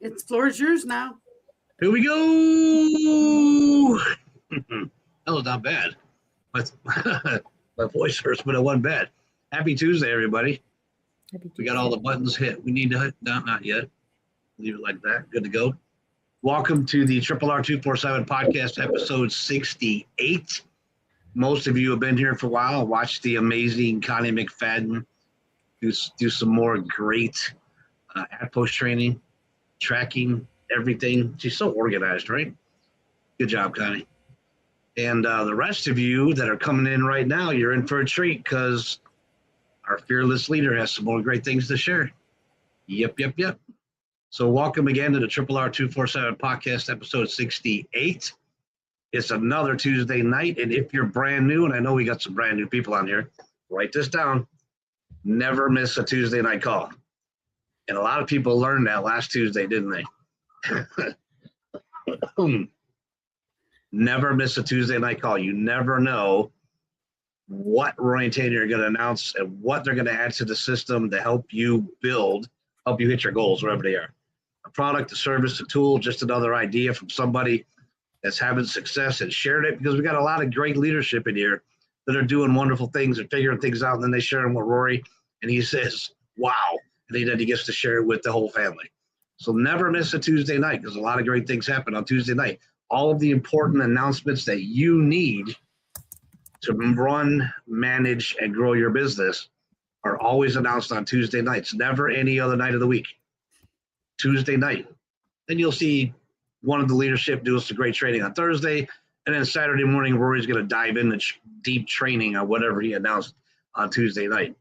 It's floor is yours now. Here we go. That was not bad. My voice hurts, but it wasn't bad. Happy Tuesday, everybody. We got all the buttons hit. We need to hit, no, not yet. Leave it like that. Good to go. Welcome to the RRR247 podcast, episode 68. Most of you have been here for a while. Watched the amazing Connie McFadden do some more great ad post training, tracking everything. She's so organized, right? Good job, Connie. And the rest of you that are coming in right now, you're in for a treat because our fearless leader has some more great things to share. Yep. So welcome again to the RRR247 podcast, episode 68. It's another Tuesday night, and if you're brand new, and I know we got some brand new people on here, write this down. Never miss a Tuesday night call. And a lot of people learned that last Tuesday, didn't they? Never miss a Tuesday night call. You never know what Roy and Tanya are going to announce and what they're going to add to the system to help you help you hit your goals, wherever they are. A product, a service, a tool, just another idea from somebody that's having success and shared it, because we got a lot of great leadership in here that are doing wonderful things and figuring things out, and then they share them with Rory, and he says, wow, and then he gets to share it with the whole family. So never miss a Tuesday night, because a lot of great things happen on Tuesday night. All of the important announcements that you need to run, manage, and grow your business are always announced on Tuesday nights, never any other night of the week. Tuesday night. Then you'll see one of the leadership do some great training on Thursday, and then Saturday morning, Rory's going to dive into deep training on whatever he announced on Tuesday night.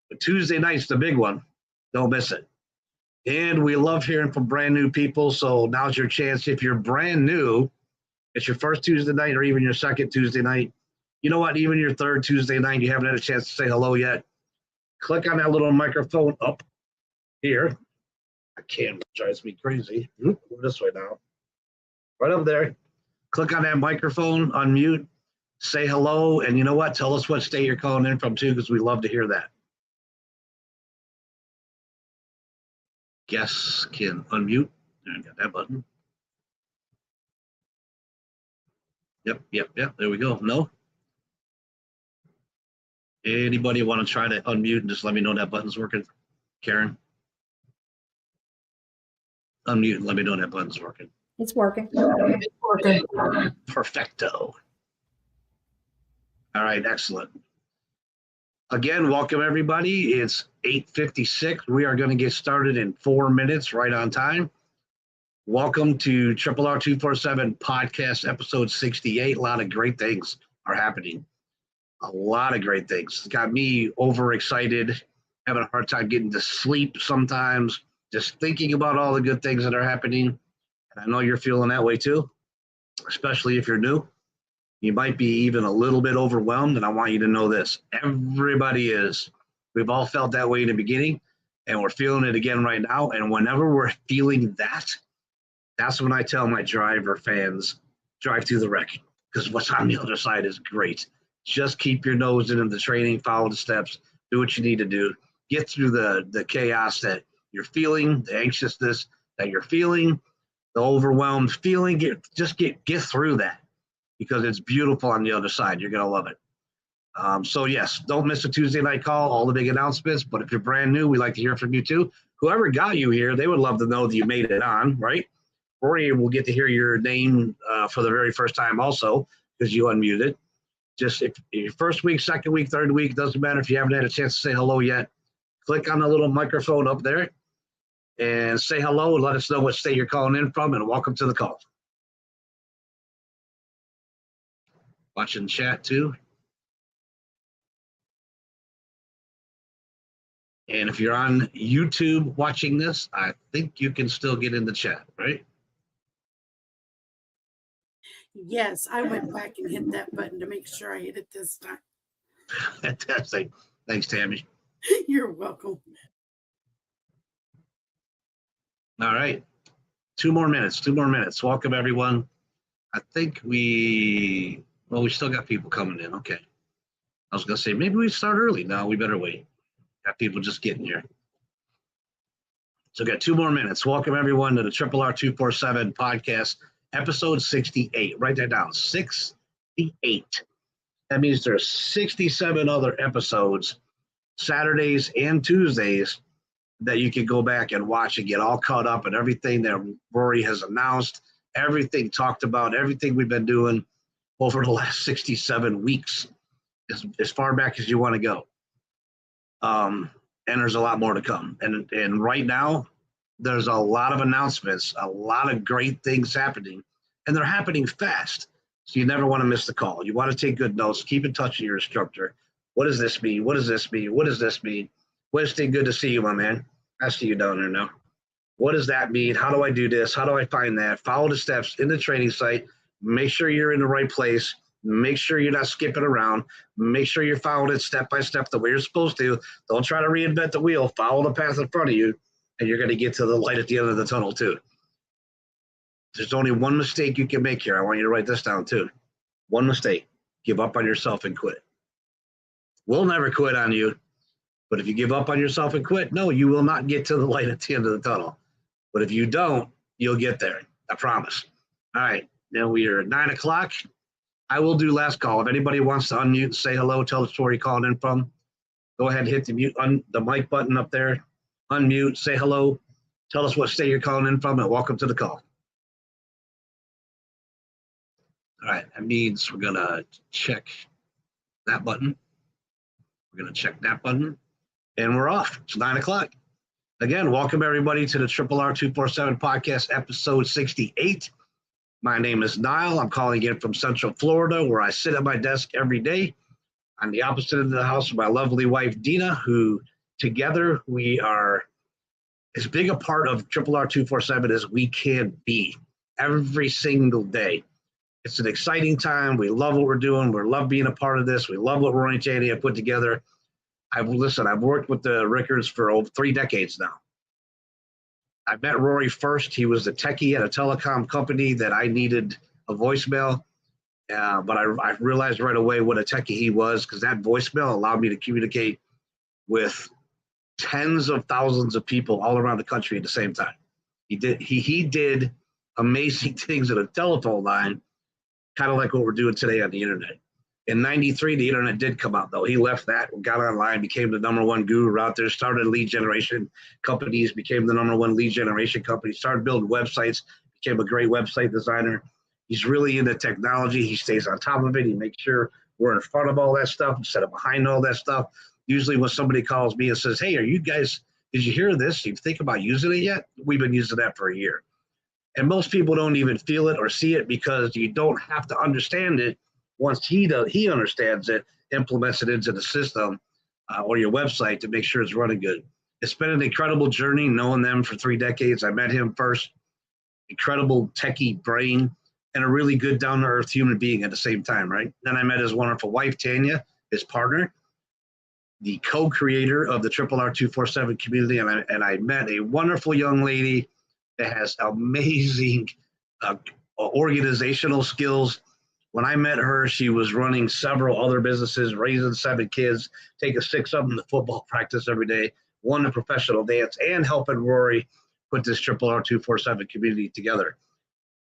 But Tuesday night's the big one. Don't miss it. And we love hearing from brand new people, so now's your chance. If you're brand new, it's your first Tuesday night or even your second Tuesday night. You know what? Even your third Tuesday night, you haven't had a chance to say hello yet. Click on that little microphone up here. I can't, it drives me crazy. Go this way now. Right up there. Click on that microphone, unmute, say hello, and you know what? Tell us what state you're calling in from too, because we love to hear that. Guests can unmute. I got that button. Yep. There we go. No? Anybody want to try to unmute and just let me know that button's working? Karen? Unmute and let me know that button's working. It's working. Perfecto. All right, excellent. Again, welcome everybody. It's 8:56. We are going to get started in 4 minutes, right on time. Welcome to RRR247 podcast, episode 68. A lot of great things are happening. A lot of great things. It's got me overexcited, having a hard time getting to sleep sometimes, just thinking about all the good things that are happening. And I know you're feeling that way too, especially if you're new. You might be even a little bit overwhelmed, and I want you to know this. Everybody is. We've all felt that way in the beginning, and we're feeling it again right now. And whenever we're feeling that, that's when I tell my driver fans, drive through the wreck, because what's on the other side is great. Just keep your nose into the training, follow the steps, do what you need to do. Get through the chaos that you're feeling, the anxiousness that you're feeling, the overwhelmed feeling. Get through that, because it's beautiful on the other side. You're going to love it. So yes, don't miss a Tuesday night call, all the big announcements. But if you're brand new, we'd like to hear from you too. Whoever got you here, they would love to know that you made it on, right? Rory will get to hear your name for the very first time also, because you unmuted. Just if your first week, second week, third week, doesn't matter if you haven't had a chance to say hello yet. Click on the little microphone up there and say hello and let us know what state you're calling in from, and welcome to the call. Watching chat too. And if you're on YouTube watching this, I think you can still get in the chat, right? Yes, I went back and hit that button to make sure I hit it this time. Fantastic. Thanks, Tammy. You're welcome. All right. 2 more minutes. Welcome, everyone. I think we still got people coming in. Okay. I was going to say, maybe we start early. No, we better wait. Got people just getting here. So we got 2 more minutes. Welcome everyone to the RRR247 podcast, episode 68. Write that down, 68. That means there's 67 other episodes, Saturdays and Tuesdays, that you can go back and watch and get all caught up and everything that Rory has announced, everything talked about, everything we've been doing over the last 67 weeks, as far back as you want to go. And there's a lot more to come. And right now, there's a lot of announcements, a lot of great things happening, and they're happening fast. So you never want to miss the call. You want to take good notes, keep in touch with your instructor. What does this mean? What does this mean? What does this mean? Winston, good to see you, my man. I see you down there now. What does that mean? How do I do this? How do I find that? Follow the steps in the training site. Make sure you're in the right place. Make sure you're not skipping around. Make sure you're following it step by step the way you're supposed to. Don't try to reinvent the wheel. Follow the path in front of you, and you're going to get to the light at the end of the tunnel too. There's only one mistake you can make here. I want you to write this down too. One mistake. Give up on yourself and quit. We'll never quit on you. But if you give up on yourself and quit, no, you will not get to the light at the end of the tunnel. But if you don't, you'll get there. I promise. All right. Now we are at 9 o'clock. I will do last call. If anybody wants to unmute, say hello, tell us where you're calling in from. Go ahead and hit the mic button up there. Unmute, say hello. Tell us what state you're calling in from, and welcome to the call. All right. That means we're going to check that button. We're going to check that button. And we're off. It's 9 o'clock. Again, welcome everybody to the RRR247 podcast, episode 68. My name is Niall. I'm calling in from Central Florida, where I sit at my desk every day. On the opposite end of the house with my lovely wife, Dina, who together we are as big a part of RRR247 as we can be every single day. It's an exciting time. We love what we're doing. We love being a part of this. We love what Rory and Tanny have put together. I've worked with the Rickards for over 3 decades now. I met Rory first. He was the techie at a telecom company that I needed a voicemail. But I realized right away what a techie he was, because that voicemail allowed me to communicate with tens of thousands of people all around the country at the same time. He did amazing things at a telephone line, kind of like what we're doing today on the internet. In 93, the internet did come out, though. He left that, got online, became the #1 guru out there, started lead generation companies, became the #1 lead generation company, started building websites, became a great website designer. He's really into technology. He stays on top of it. He makes sure we're in front of all that stuff instead of behind all that stuff. Usually when somebody calls me and says, hey, are you guys, did you hear this? Do you think about using it yet? We've been using that for a year. And most people don't even feel it or see it, because you don't have to understand it. Once he understands it, implements it into the system or your website to make sure it's running good. It's been an incredible journey knowing them for 3 decades. I met him first, incredible techie brain, and a really good down-to-earth human being at the same time, right? Then I met his wonderful wife, Tanya, his partner, the co-creator of the RRR247 community, and I met a wonderful young lady that has amazing organizational skills. When I met her, she was running several other businesses, raising 7 kids, taking 6 of them to football practice every day, 1 to professional dance, and helping Rory put this RRR247 community together.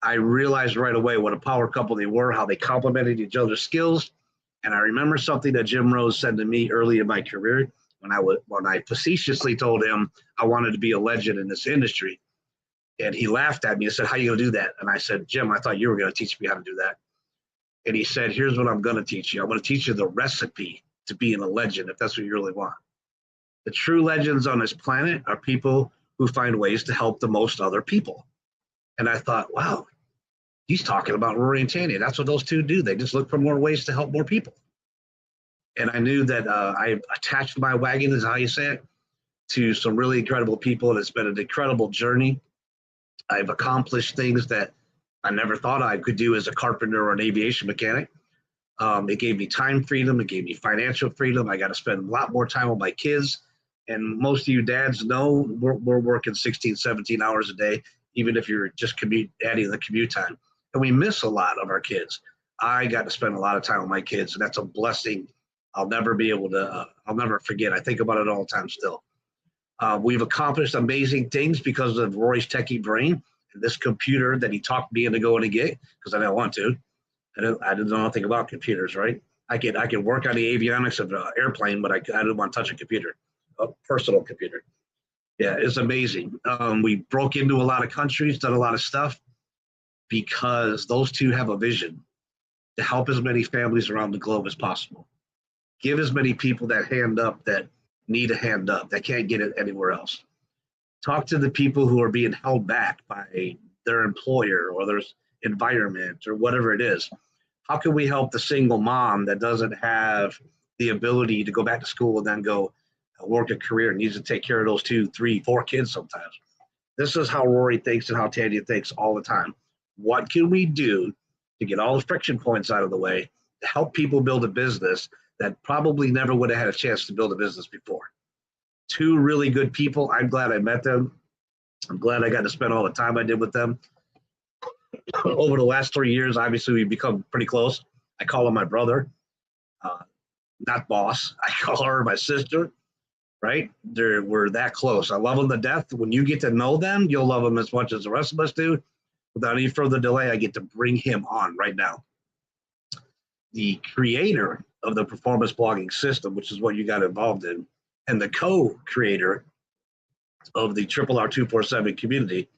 I realized right away what a power couple they were, how they complemented each other's skills. And I remember something that Jim Rose said to me early in my career when I facetiously told him I wanted to be a legend in this industry. And he laughed at me and said, how are you going to do that? And I said, Jim, I thought you were going to teach me how to do that. And he said, here's what I'm going to teach you. I'm going to teach you the recipe to being a legend, if that's what you really want. The true legends on this planet are people who find ways to help the most other people. And I thought, wow, he's talking about Rory and Tanya. That's what those two do. They just look for more ways to help more people. And I knew that I attached my wagon, is how you say it, to some really incredible people. And it's been an incredible journey. I've accomplished things that I never thought I could do as a carpenter or an aviation mechanic. It gave me time freedom. It gave me financial freedom. I got to spend a lot more time with my kids. And most of you dads know we're working 16, 17 hours a day, even if you're just adding the commute time. And we miss a lot of our kids. I got to spend a lot of time with my kids, and that's a blessing I'll never forget. I think about it all the time still. We've accomplished amazing things because of Roy's techie brain. This computer that he talked me into going to get because I didn't want to. I didn't know nothing about computers, right? I could work on the avionics of an airplane, but I didn't want to touch a computer, a personal computer. Yeah, it's amazing. We broke into a lot of countries, done a lot of stuff because those two have a vision to help as many families around the globe as possible. Give as many people that hand up that need a hand up, that can't get it anywhere else. Talk to the people who are being held back by their employer or their environment or whatever it is. How can we help the single mom that doesn't have the ability to go back to school and then go work a career and needs to take care of those 2, 3, 4 kids sometimes? This is how Rory thinks and how Tanya thinks all the time. What can we do to get all the friction points out of the way to help people build a business that probably never would have had a chance to build a business before? 2 really good people. I'm glad I met them. I'm glad I got to spend all the time I did with them. Over the last 3 years, obviously, we've become pretty close. I call him my brother, not boss. I call her my sister, right? We're that close. I love them to death. When you get to know them, you'll love them as much as the rest of us do. Without any further delay, I get to bring him on right now. The creator of the performance blogging system, which is what you got involved in, and the co-creator of the RRR247 community,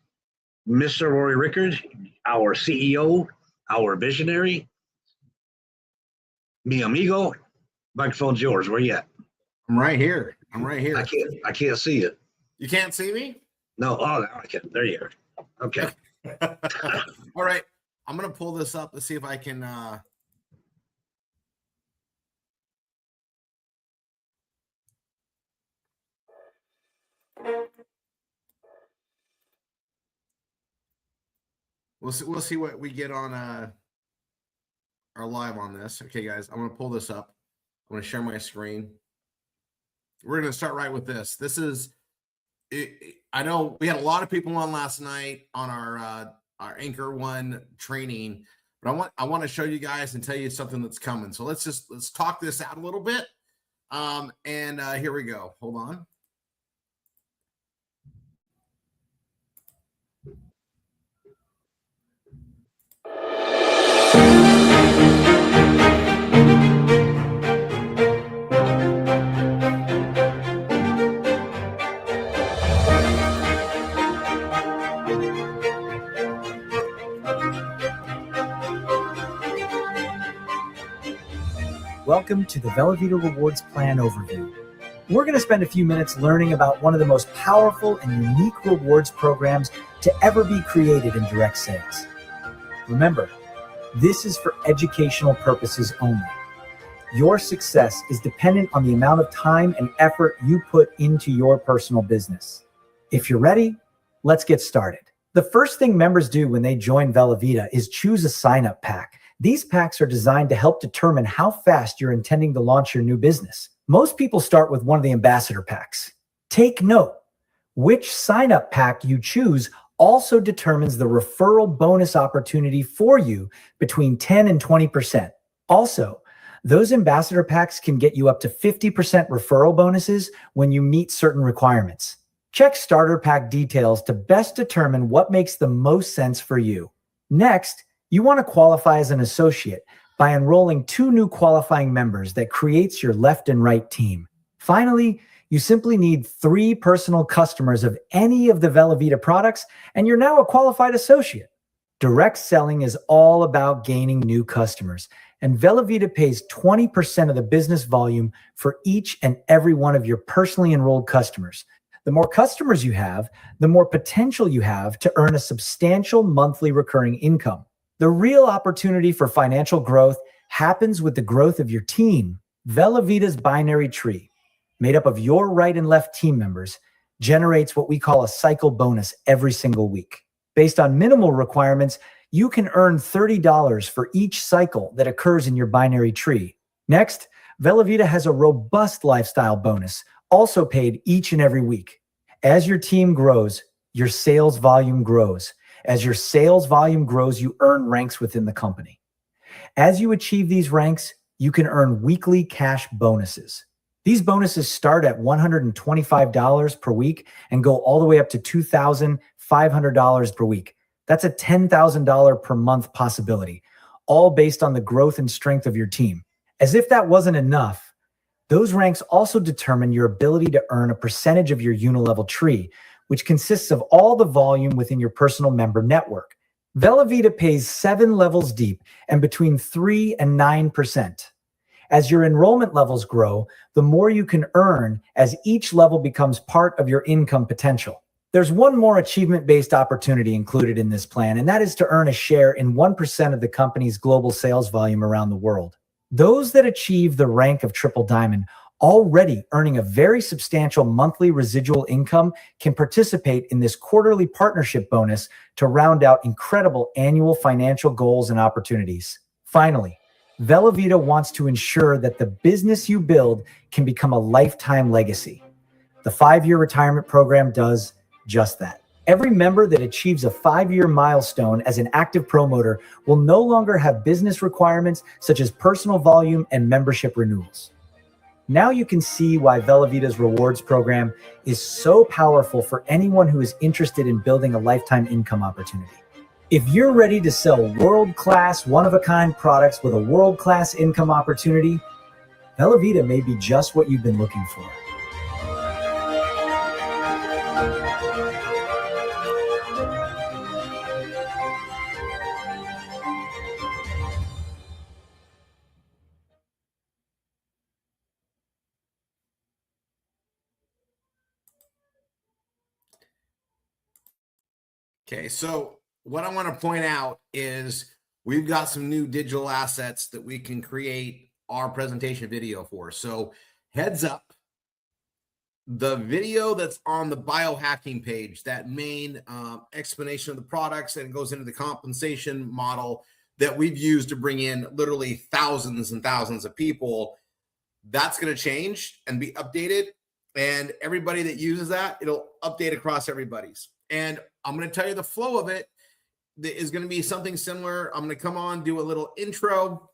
Mr. Rory Rickard, our CEO, our visionary, mi amigo. Microphone's yours. Where you at? I'm right here. I can't see it. You can't see me? No. Oh, I can. There you are. Okay. All right. I'm gonna pull this up to see if I can we'll see what we get on our live on this. Okay, guys, I'm gonna pull this up. I'm gonna share my screen. We're gonna start right with this. This is I know we had a lot of people on last night on our Anchor One training, but I want to show you guys and tell you something that's coming. So let's talk this out a little bit. And here we go. Hold on. Welcome to the Velavita Rewards Plan overview. We're going to spend a few minutes learning about one of the most powerful and unique rewards programs to ever be created in direct sales. Remember, this is for educational purposes only. Your success is dependent on the amount of time and effort you put into your personal business. If you're ready, let's get started. The first thing members do when they join Velavita is choose a sign-up pack. These packs are designed to help determine how fast you're intending to launch your new business. Most people start with one of the ambassador packs. Take note, which sign-up pack you choose also determines the referral bonus opportunity for you between 10 and 20%. Also, those ambassador packs can get you up to 50% referral bonuses when you meet certain requirements. Check starter pack details to best determine what makes the most sense for you. Next, you want to qualify as an associate by enrolling 2 new qualifying members that creates your left and right team. Finally, you simply need 3 personal customers of any of the Velavita products, and you're now a qualified associate. Direct selling is all about gaining new customers, and Velavita pays 20% of the business volume for each and every one of your personally enrolled customers. The more customers you have, the more potential you have to earn a substantial monthly recurring income. The real opportunity for financial growth happens with the growth of your team. Velavita's binary tree, made up of your right and left team members, generates what we call a cycle bonus every single week. Based on minimal requirements, you can earn $30 for each cycle that occurs in your binary tree. Next, Velavita has a robust lifestyle bonus, also paid each and every week. As your team grows, your sales volume grows. As your sales volume grows, you earn ranks within the company. As you achieve these ranks, you can earn weekly cash bonuses. These bonuses start at $125 per week and go all the way up to $2,500 per week. That's a $10,000 per month possibility, all based on the growth and strength of your team. As if that wasn't enough, those ranks also determine your ability to earn a percentage of your unilevel tree, which consists of all the volume within your personal member network. Velavita pays 7 levels deep and between 3 and 9%. As your enrollment levels grow, the more you can earn as each level becomes part of your income potential. There's one more achievement-based opportunity included in this plan, and that is to earn a share in 1% of the company's global sales volume around the world. Those that achieve the rank of Triple Diamond, already earning a very substantial monthly residual income, can participate in this quarterly partnership bonus to round out incredible annual financial goals and opportunities. Finally, Velavita wants to ensure that the business you build can become a lifetime legacy. The 5-year retirement program does just that. Every member that achieves a 5-year milestone as an active promoter will no longer have business requirements such as personal volume and membership renewals. Now you can see why Velavita's rewards program is so powerful for anyone who is interested in building a lifetime income opportunity. If you're ready to sell world-class, one-of-a-kind products with a world-class income opportunity, Velavita may be just what you've been looking for. Okay, so what I want to point out is we've got some new digital assets that we can create our presentation video for. So heads up, the video that's on the biohacking page, that main explanation of the products, and it goes into the compensation model that we've used to bring in literally thousands and thousands of people, that's going to change and be updated. And everybody that uses that, it'll update across everybody's. And I'm going to tell you the flow of it is going to be something similar. I'm going to come on, do a little intro.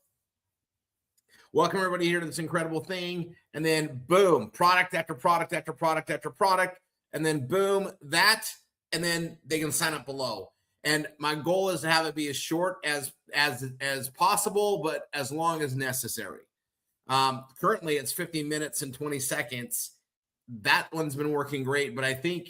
Welcome everybody here to this incredible thing. And then boom, product after product after product after product. And then boom, that, and then they can sign up below. And my goal is to have it be as short as possible, but as long as necessary. Currently it's 15 minutes and 20 seconds. That one's been working great, but I think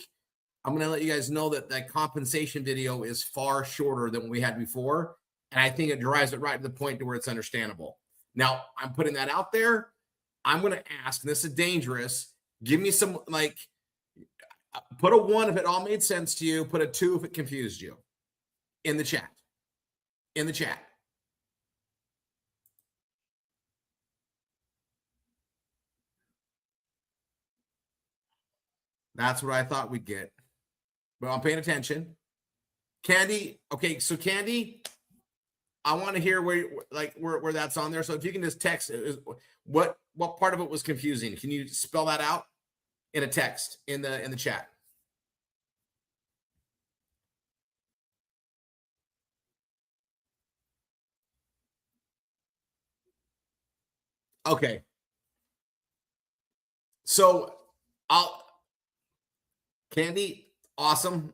I'm going to let you guys know that that compensation video is far shorter than what we had before. And I think it drives it right to the point to where it's understandable. Now, I'm putting that out there. I'm going to ask, and this is dangerous, give me some, like, put a 1 if it all made sense to you, put a 2 if it confused you in the chat. In the chat. That's what I thought we'd get. But I'm paying attention. Candy, okay, so Candy, I want to hear where that's on there. So if you can just text, what part of it was confusing? Can you spell that out in a text in the chat? Okay. So Candy, awesome.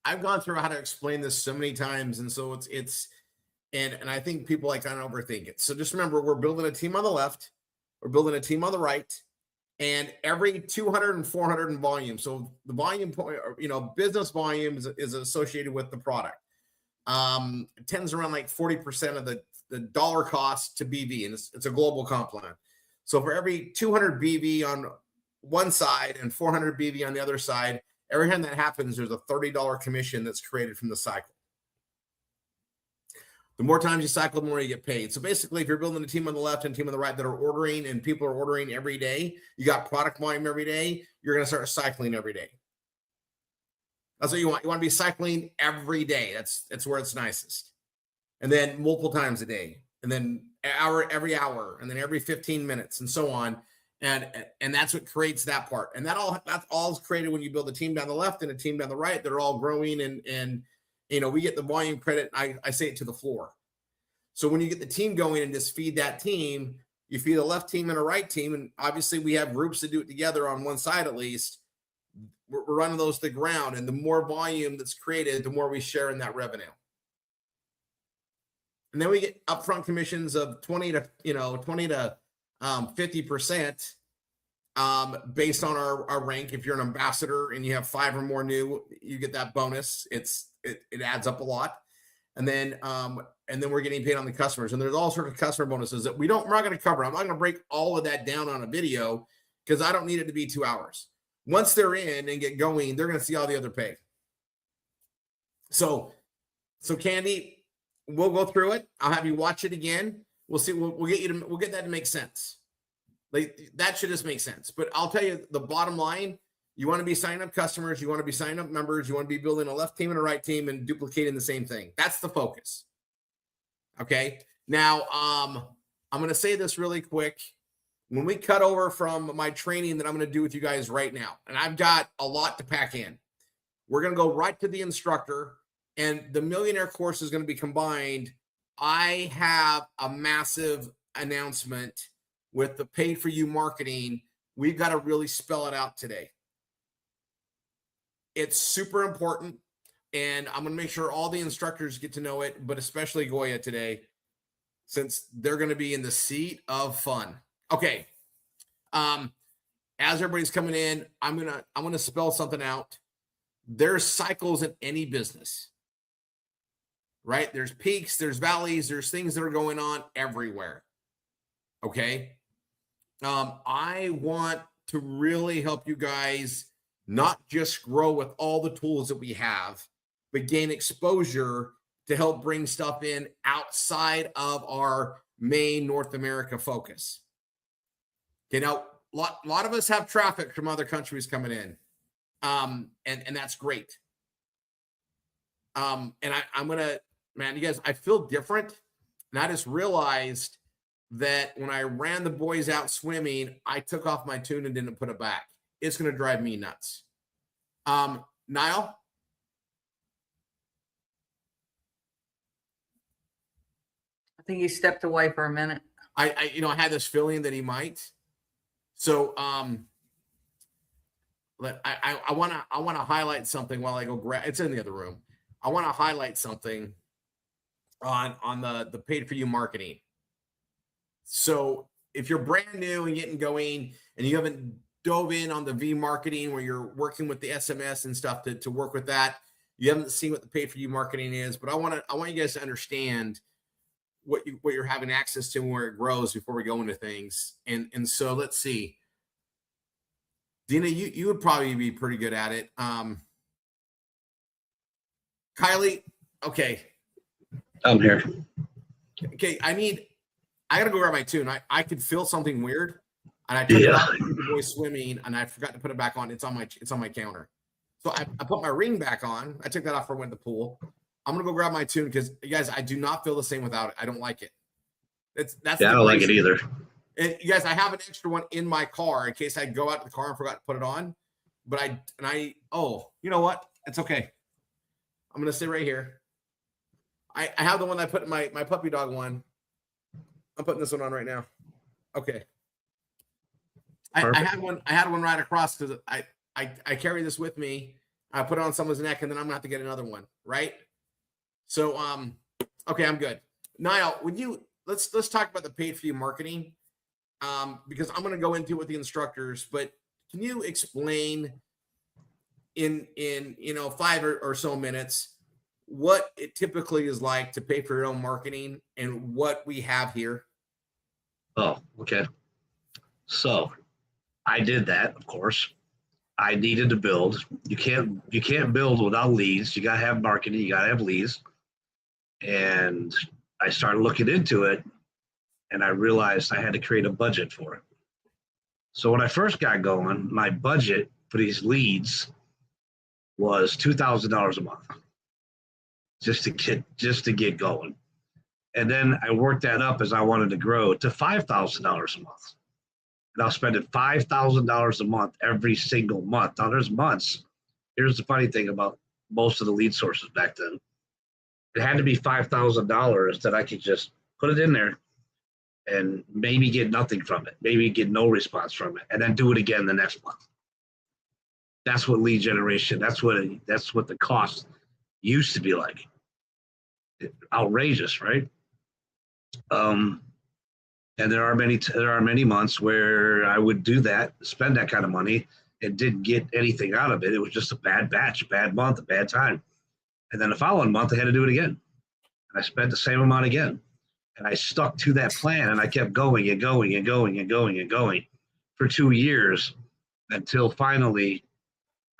I've gone through how to explain this so many times, and so and I think people like kind of overthink it. So just remember, we're building a team on the left, we're building a team on the right, and every 200 and 400 in volume. So the volume point, business volume is associated with the product. It tends around like 40% of the dollar cost to BV, and it's a global comp plan. So for every 200 BV on one side and 400 BV on the other side, every time that happens, there's a $30 commission that's created from the cycle. The more times you cycle, the more you get paid. So basically, if you're building a team on the left and a team on the right that are ordering, and people are ordering every day, you got product volume every day, you're going to start cycling every day. That's what you want. You want to be cycling every day. That's where it's nicest. And then multiple times a day, and then every hour, and then every 15 minutes, and so on. And that's what creates that part. And that's all is created when you build a team down the left and a team down the right. They're all growing, and we get the volume credit. I say it to the floor. So when you get the team going and just feed that team, you feed a left team and a right team, and obviously we have groups that do it together on one side at least. We're running those to the ground, and the more volume that's created, the more we share in that revenue. And then we get upfront commissions of 20 to 50%, based on our rank. If you're an ambassador and you have 5 or more new, you get that bonus. It adds up a lot. And then we're getting paid on the customers. And there's all sorts of customer bonuses that we're not going to cover. I'm not going to break all of that down on a video because I don't need it to be 2 hours. Once they're in and get going, they're going to see all the other pay. So Candy, we'll go through it. I'll have you watch it again. We'll see. We'll get that to make sense. Like, that should just make sense. But I'll tell you the bottom line: you want to be signing up customers, you want to be signing up members, you want to be building a left team and a right team and duplicating the same thing. That's the focus. Okay. Now, I'm going to say this really quick. When we cut over from my training that I'm going to do with you guys right now, and I've got a lot to pack in, we're going to go right to the instructor, and the millionaire course is going to be combined. I have a massive announcement with the paid for you marketing. We've got to really spell it out today. It's super important, and I'm going to make sure all the instructors get to know it, but especially Goya today, since they're going to be in the seat of fun. Okay. As everybody's coming in, I'm going to spell something out. There's cycles in any business, right? There's peaks, there's valleys, there's things that are going on everywhere. Okay. I want to really help you guys not just grow with all the tools that we have, but gain exposure to help bring stuff in outside of our main North America focus. Okay, now a lot of us have traffic from other countries coming in, and that's great. And I'm gonna, man, you guys, I feel different, and I just realized that when I ran the boys out swimming, I took off my tune and didn't put it back. It's gonna drive me nuts. Niall. I think he stepped away for a minute. I had this feeling that he might. So I want to highlight something while I go grab. It's in the other room. I want to highlight something on the paid for you marketing. So if you're brand new and getting going and you haven't dove in on the V marketing where you're working with the SMS and stuff to work with that, you haven't seen what the paid for you marketing is. But I want you guys to understand what you're having access to and where it grows before we go into things. And so let's see. Dina, you would probably be pretty good at it. Kylie, okay. I'm here. Okay, I gotta go grab my tune. I could feel something weird, and I took it out with the boys swimming, and I forgot to put it back on. It's on my counter. So I put my ring back on. I took that off for when the pool. I'm gonna go grab my tune because, you guys, I do not feel the same without it. I don't like it. I don't like it either. And you guys, I have an extra one in my car in case I go out to the car and forgot to put it on. But you know what? It's okay. I'm gonna stay right here. I have the one I put in my puppy dog one. I'm putting this one on right now. Okay. I had one right across because I carry this with me. I put it on someone's neck, and then I'm gonna have to get another one, right? So okay, I'm good. Niall, let's talk about the paid for you marketing. Because I'm going to go into it with the instructors, but can you explain in 5 or so minutes what it typically is like to pay for your own marketing and what we have here? Oh, okay. So I did that, of course. I needed to build. You can't build without leads. You got to have marketing. You got to have leads. And I started looking into it. And I realized I had to create a budget for it. So when I first got going, my budget for these leads was $2,000 a month, just to get going. And then I worked that up as I wanted to grow to $5,000 a month. And I'll spend $5,000 a month every single month. Now there's months. Here's the funny thing about most of the lead sources back then. It had to be $5,000 that I could just put it in there. and maybe get nothing from it, maybe get no response from it, and then do it again the next month. That's what lead generation, that's what the cost used to be like. Outrageous, right? And there are many months where I would do that, spend that kind of money, and didn't get anything out of it. It was just a bad batch, a bad month, a bad time. And then the following month, I had to do it again. And I spent the same amount again. And I stuck to that plan, and I kept going and going and going and going and going for 2 years until finally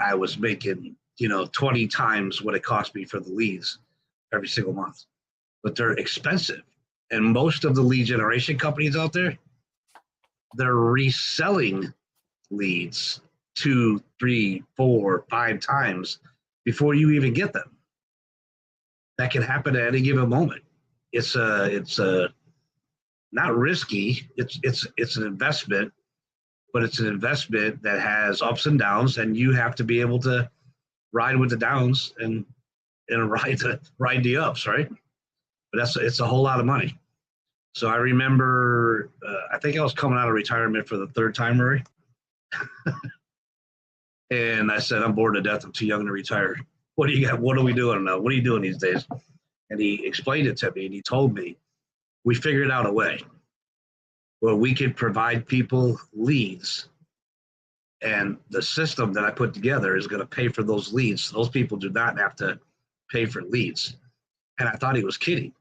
I was making, 20 times what it cost me for the leads every single month. But they're expensive. And most of the lead generation companies out there, they're reselling leads 2, 3, 4, 5 times before you even get them. That can happen at any given moment. It's not risky. It's an investment, but it's an investment that has ups and downs, and you have to be able to ride with the downs and ride the ups, right? But it's a whole lot of money. So I remember, I think I was coming out of retirement for the third time, Murray. And I said, I'm bored to death. I'm too young to retire. What do you got? What are we doing now? What are you doing these days? And he explained it to me, and he told me, we figured out a way where we could provide people leads, and the system that I put together is going to pay for those leads. So those people do not have to pay for leads. And I thought he was kidding.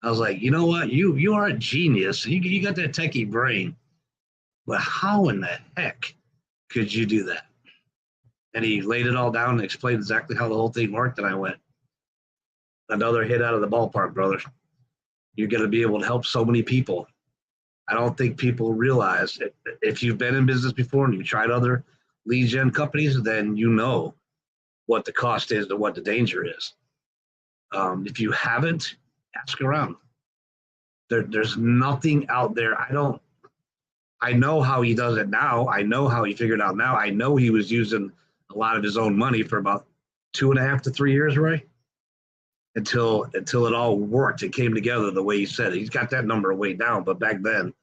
I was like, you know what? You are a genius. You got that techie brain. But how in the heck could you do that? And he laid it all down and explained exactly how the whole thing worked. And I went, another hit out of the ballpark, brother. You're going to be able to help so many people. I don't think people realize it. If you've been in business before and you've tried other lead gen companies, then you know what the cost is and what the danger is. If you haven't, ask around. There's nothing out there. I know how he does it now. I know how he figured it out now. I know he was using a lot of his own money for about 2.5 to 3 years, Ray, until it all worked. It came together the way he said it. He's got that number way down, but back then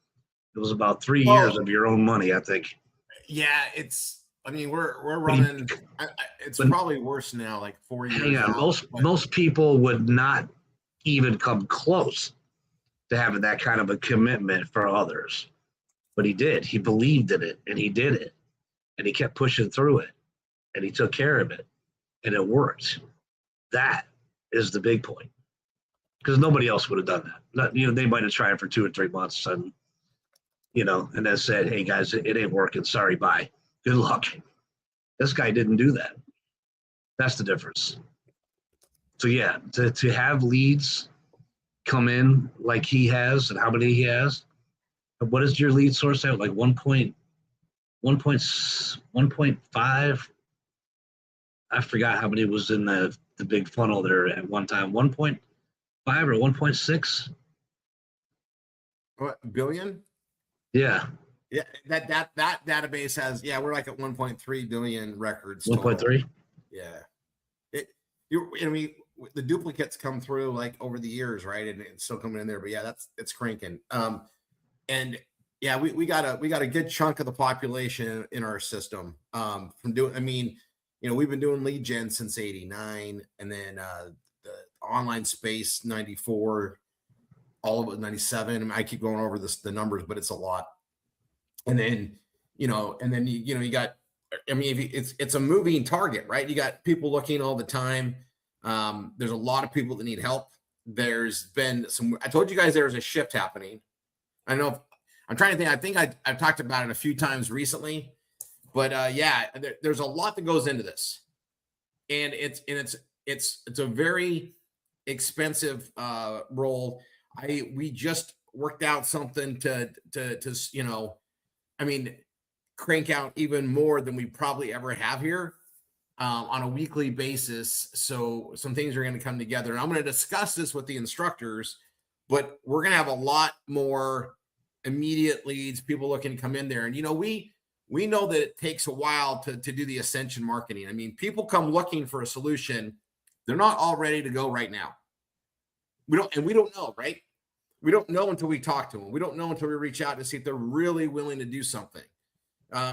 it was about 3 years of your own money, I think. Yeah, we're running. It's probably worse now, like 4 years. Hang on, most people would not even come close to having that kind of a commitment for others. But he did. He believed in it, and he did it, and he kept pushing through it, and he took care of it, and it worked. That is the big point, because nobody else would have done that. They might have tried for 2 or 3 months, and and then said, "Hey guys, it ain't working. Sorry, bye. Good luck." This guy didn't do that. That's the difference. So yeah, to have leads come in like he has, and how many he has. What is your lead source at? Like 1.5? I forgot how many was in the big funnel there at one time. 1.5 or 1.6? What, billion? Yeah. Yeah, that database has, we're like at 1.3 billion records. 1.3? Yeah. The duplicates come through like over the years, right? And it's still coming in there, but yeah, it's cranking. And yeah, we got a good chunk of the population in our system from doing. We've been doing lead gen since '89, and then the online space '94, all of it '97. I keep going over the numbers, but it's a lot. And then you got. It's a moving target, right? You got people looking all the time. There's a lot of people that need help. There's been I told you guys there was a shift happening. I know I'm trying to think. I think I've talked about it a few times recently, but there's a lot that goes into this, and it's a very expensive role. We just worked out something to crank out even more than we probably ever have here on a weekly basis. So some things are going to come together, and I'm going to discuss this with the instructors, but we're going to have a lot more immediate leads, people looking to come in there. And, we know that it takes a while to do the ascension marketing. People come looking for a solution. They're not all ready to go right now. We don't know, right? We don't know until we talk to them. We don't know until we reach out to see if they're really willing to do something.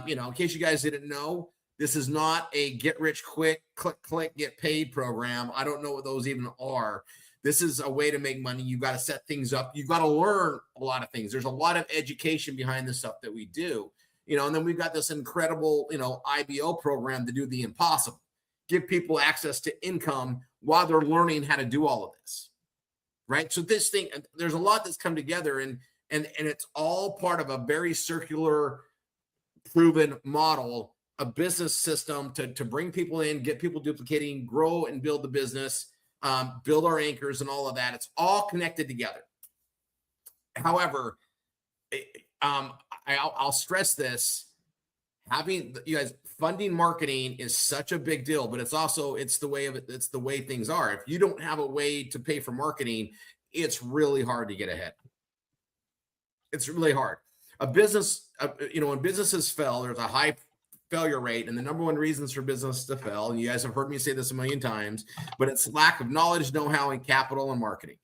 In case you guys didn't know, this is not a get rich quick, click, get paid program. I don't know what those even are. This is a way to make money. You've got to set things up. You've got to learn a lot of things. There's a lot of education behind the stuff that we do, and then we've got this incredible, IBO program to do the impossible, give people access to income while they're learning how to do all of this. Right. So this thing, there's a lot that's come together and it's all part of a very circular, proven model, a business system to bring people in, get people duplicating, grow and build the business, build our anchors and all of that. It's all connected together. However, I'll stress this, funding marketing is such a big deal, but it's the way things are. If you don't have a way to pay for marketing, it's really hard to get ahead. It's really hard. A business, when businesses fail, there's a high failure rate. And the number one reasons for business to fail, and you guys have heard me say this a million times, but it's lack of knowledge, know-how, and capital and marketing.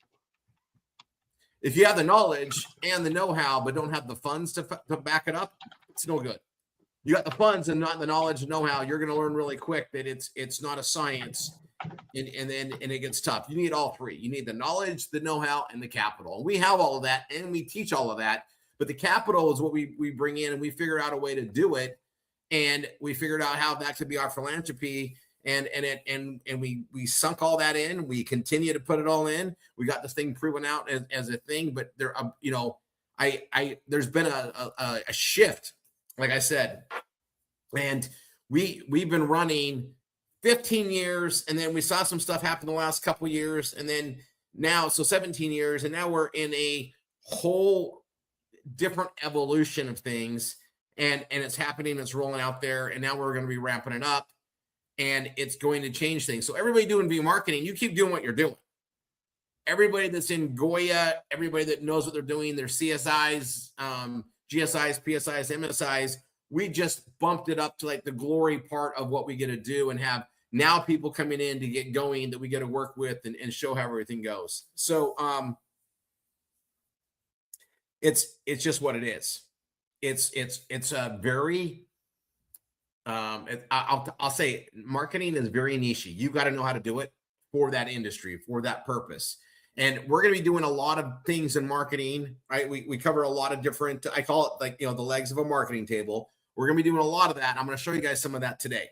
If you have the knowledge and the know-how, but don't have the funds to back it up, it's no good. You got the funds and not the knowledge and know-how, you're going to learn really quick that it's not a science, and it gets tough. You need all three. You need the knowledge, the know-how, and the capital. And we have all of that, and we teach all of that. But the capital is what we bring in, and we figure out a way to do it. And we figured out how that could be our philanthropy, and we sunk all that in. We continue to put it all in. We got this thing proven out as a thing. But there's been a shift, like I said, and we've been running 15 years, and then we saw some stuff happen the last couple of years, and then now, so 17 years, and now we're in a whole different evolution of things, and it's happening, it's rolling out there, and now we're going to be ramping it up, and it's going to change things. So everybody doing V marketing, you keep doing what you're doing. Everybody that's in Goya, everybody that knows what they're doing, their CSIs, GSIs, PSIs, MSIs, we just bumped it up to like the glory part of what we get to do, and have now people coming in to get going that we get to work with and show how everything goes. So it's just what it is. It's a very I'll say marketing is very niche. You got to know how to do it for that industry, for that purpose. And we're going to be doing a lot of things in marketing, right? We cover a lot of different, I call it like, the legs of a marketing table. We're going to be doing a lot of that. I'm going to show you guys some of that today.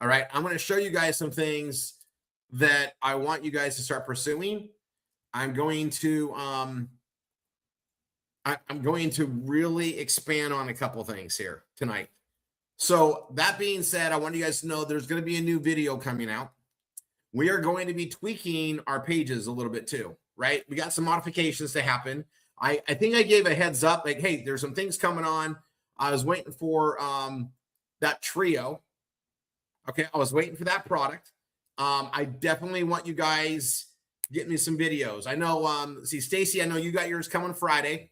All right. I'm going to show you guys some things that I want you guys to start pursuing. I'm going to really expand on a couple things here tonight. So that being said, I want you guys to know there's going to be a new video coming out. We are going to be tweaking our pages a little bit too, right? We got some modifications to happen. I think I gave a heads up, like, hey, there's some things coming on. I was waiting for that trio. Okay, I was waiting for that product. I definitely want you guys get me some videos. I know, see, Stacy, I know you got yours coming Friday.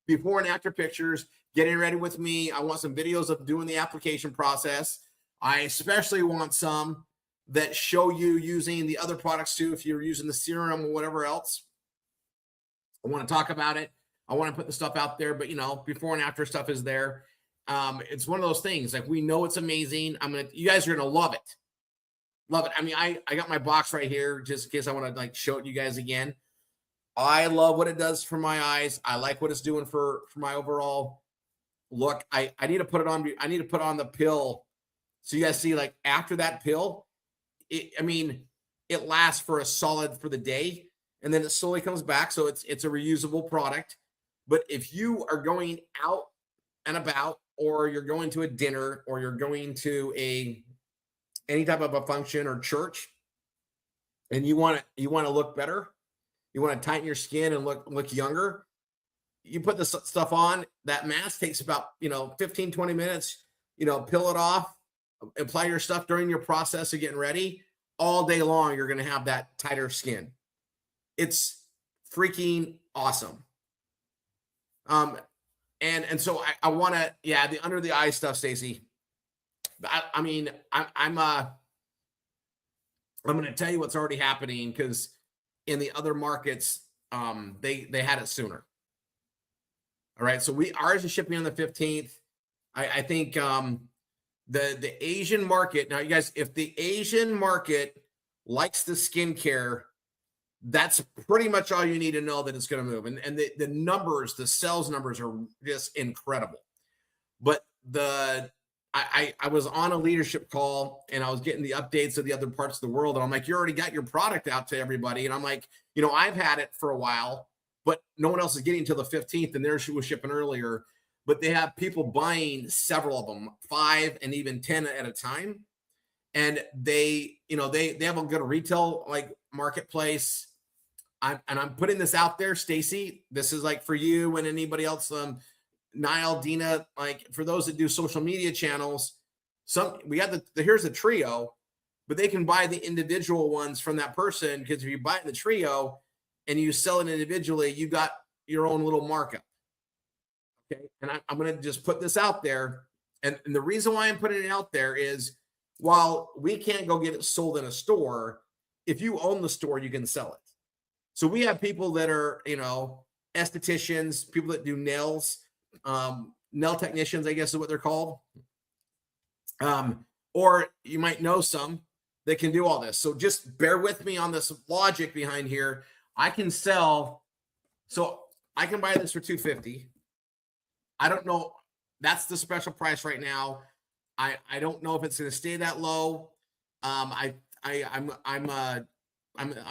Before and after pictures, getting ready with me. I want some videos of doing the application process. I especially want some that show you using the other products too, if you're using the serum or whatever else. I want to talk about it. I want to put the stuff out there, but before and after stuff is there. It's one of those things, like, we know it's amazing. You guys are going to love it. Love it. I mean, I got my box right here just in case I want to show it to you guys again. I love what it does for my eyes. I like what it's doing for my overall look. I need to put it on. I need to put on the pill. So you guys see, like, after that pill, it lasts for the day, and then it slowly comes back. So it's a reusable product. But if you are going out and about, or you're going to a dinner, or you're going to any type of a function or church, and you want to look better, you want to tighten your skin and look younger, you put this stuff on. That mask takes about 15, 20 minutes. Peel it off, apply your stuff during your process of getting ready. All day long, you're going to have that tighter skin. It's freaking awesome. And so I want to, the under the eye stuff, Stacy. I'm going to tell you what's already happening, because in the other markets, they had it sooner. All right, so ours is shipping on the 15th. I think the Asian market, now you guys, if the Asian market likes the skincare, that's pretty much all you need to know that it's going to move. And the numbers, the sales numbers are just incredible. But I was on a leadership call and I was getting the updates of the other parts of the world. And I'm like, you already got your product out to everybody. And I'm like, I've had it for a while, but no one else is getting until the 15th, and theirs was shipping earlier. But they have people buying several of them, 5 and even 10 at a time. And they have a good retail marketplace. I'm putting this out there, Stacy. This is for you and anybody else. Niall, Dina, for those that do social media channels, we have here's the trio, but they can buy the individual ones from that person, because if you buy it in the trio and you sell it individually, you got your own little markup. Okay, and I'm going to just put this out there, and the reason why I'm putting it out there is, while we can't go get it sold in a store, if you own the store, you can sell it. So we have people that are estheticians, people that do nails. Nail technicians, I guess is what they're called. Or you might know some that can do all this. So just bear with me on this logic behind here. I can buy this for $250. I don't know. That's the special price right now. I don't know if it's going to stay that low. I'm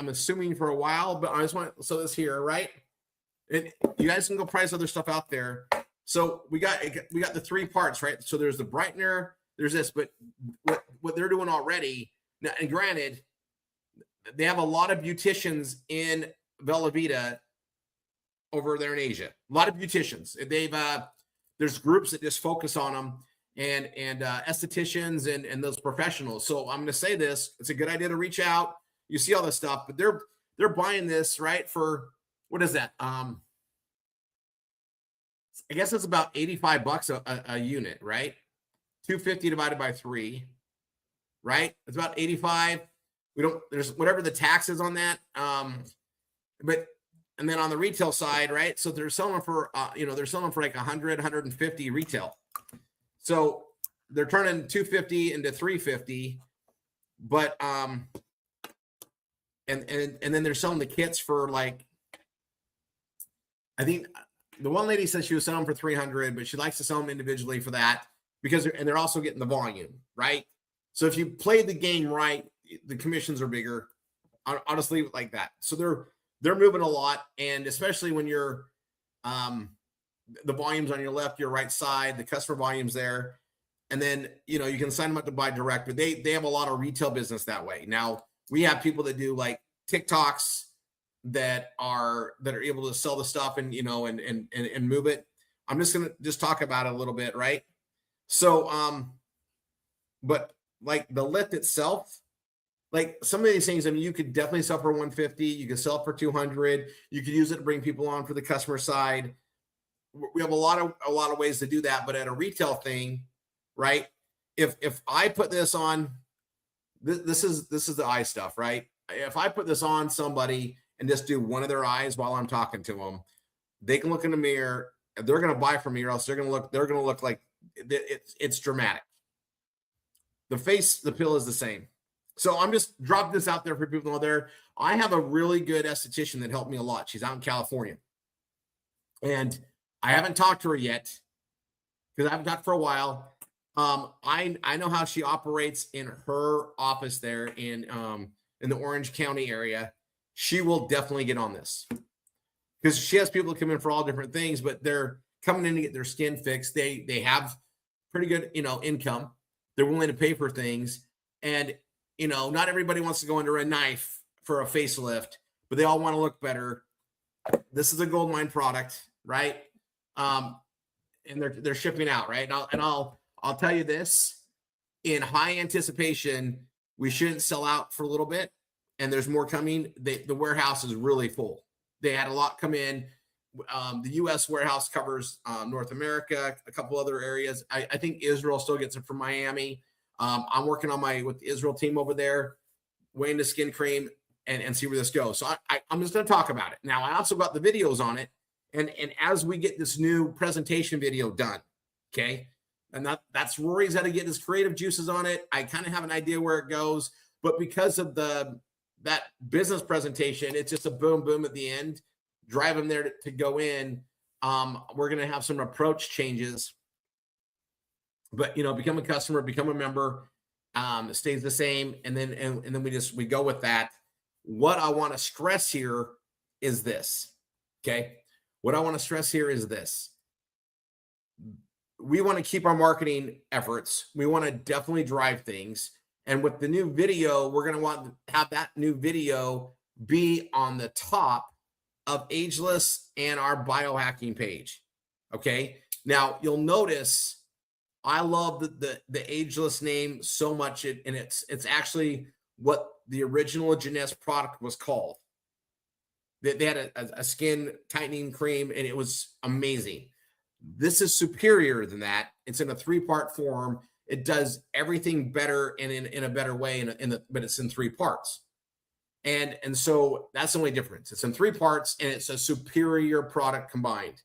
assuming for a while, but I just want this here, right? And you guys can go price other stuff out there. So we got the 3 parts, right? So there's the brightener, there's this, but what they're doing already now, and granted, they have a lot of beauticians in Bella Vita over there in Asia. A lot of beauticians. There's groups that just focus on them, and estheticians and those professionals. So I'm going to say this: it's a good idea to reach out. You see all this stuff, but they're buying this, right, for what is that? I guess it's about $85 a unit, right? 250 divided by 3, right? It's about 85. There's whatever the tax is on that. And then on the retail side, right? So they're selling for, they're selling for 100, 150 retail. So they're turning 250 into 350, but, and then they're selling the kits for I think the one lady said she was selling for 300, but she likes to sell them individually for that, because they're also getting the volume, right? So if you play the game right, the commissions are bigger. I'll just leave it like that. So they're moving a lot, and especially when you're the volumes on your left, your right side, the customer volumes there, and then you can sign them up to buy direct. But they have a lot of retail business that way. Now we have people that do TikToks that are able to sell the stuff and and move it. I'm just gonna talk about it a little bit, right? So but the lift itself, some of these things, I mean, you could definitely sell for 150, you could sell it for 200, you could use it to bring people on for the customer side. We have a lot of ways to do that. But at a retail thing, right, if I put this on, this is the eye stuff, right? If I put this on somebody and just do one of their eyes while I'm talking to them, they can look in the mirror. They're going to buy from me, or else they're going to look like it's dramatic. The pill is the same. So I'm just dropping this out there for people out there. I have a really good esthetician that helped me a lot. She's out in California, and I haven't talked to her yet because I haven't talked for a while. I know how she operates in her office there in the Orange County area. She will definitely get on this, because she has people come in for all different things, but they're coming in to get their skin fixed. They have pretty good, income. They're willing to pay for things. And, not everybody wants to go under a knife for a facelift, but they all want to look better. This is a gold mine product, right? And they're shipping out, right? And I'll tell you this, in high anticipation, we shouldn't sell out for a little bit, and there's more coming. The warehouse is really full. They had a lot come in. The U.S. warehouse covers North America, a couple other areas. I think Israel still gets it from Miami. I'm working on with the Israel team over there, weighing the skin cream. and see where this goes. So I'm just going to talk about it. Now, I also got the videos on it. And as we get this new presentation video done, okay, and that's Rory's got to get his creative juices on it. I kind of have an idea where it goes, but because of that business presentation, it's just a boom, boom at the end, drive them there to go in. We're going to have some approach changes, but become a customer, become a member, it stays the same. And then we go with that. What I want to stress here is this. Okay. What I want to stress here is this. We want to keep our marketing efforts. We want to definitely drive things. And with the new video, we're going to want to have that new video be on the top of Ageless and our biohacking page. Okay. Now you'll notice I love the Ageless name so much. And it's actually what the original Jeunesse product was called. They had a skin tightening cream and it was amazing. This is superior than that. It's in a 3-part form. It does everything better and in a better way, but it's in 3 parts. And so that's the only difference. It's in 3 parts and it's a superior product combined.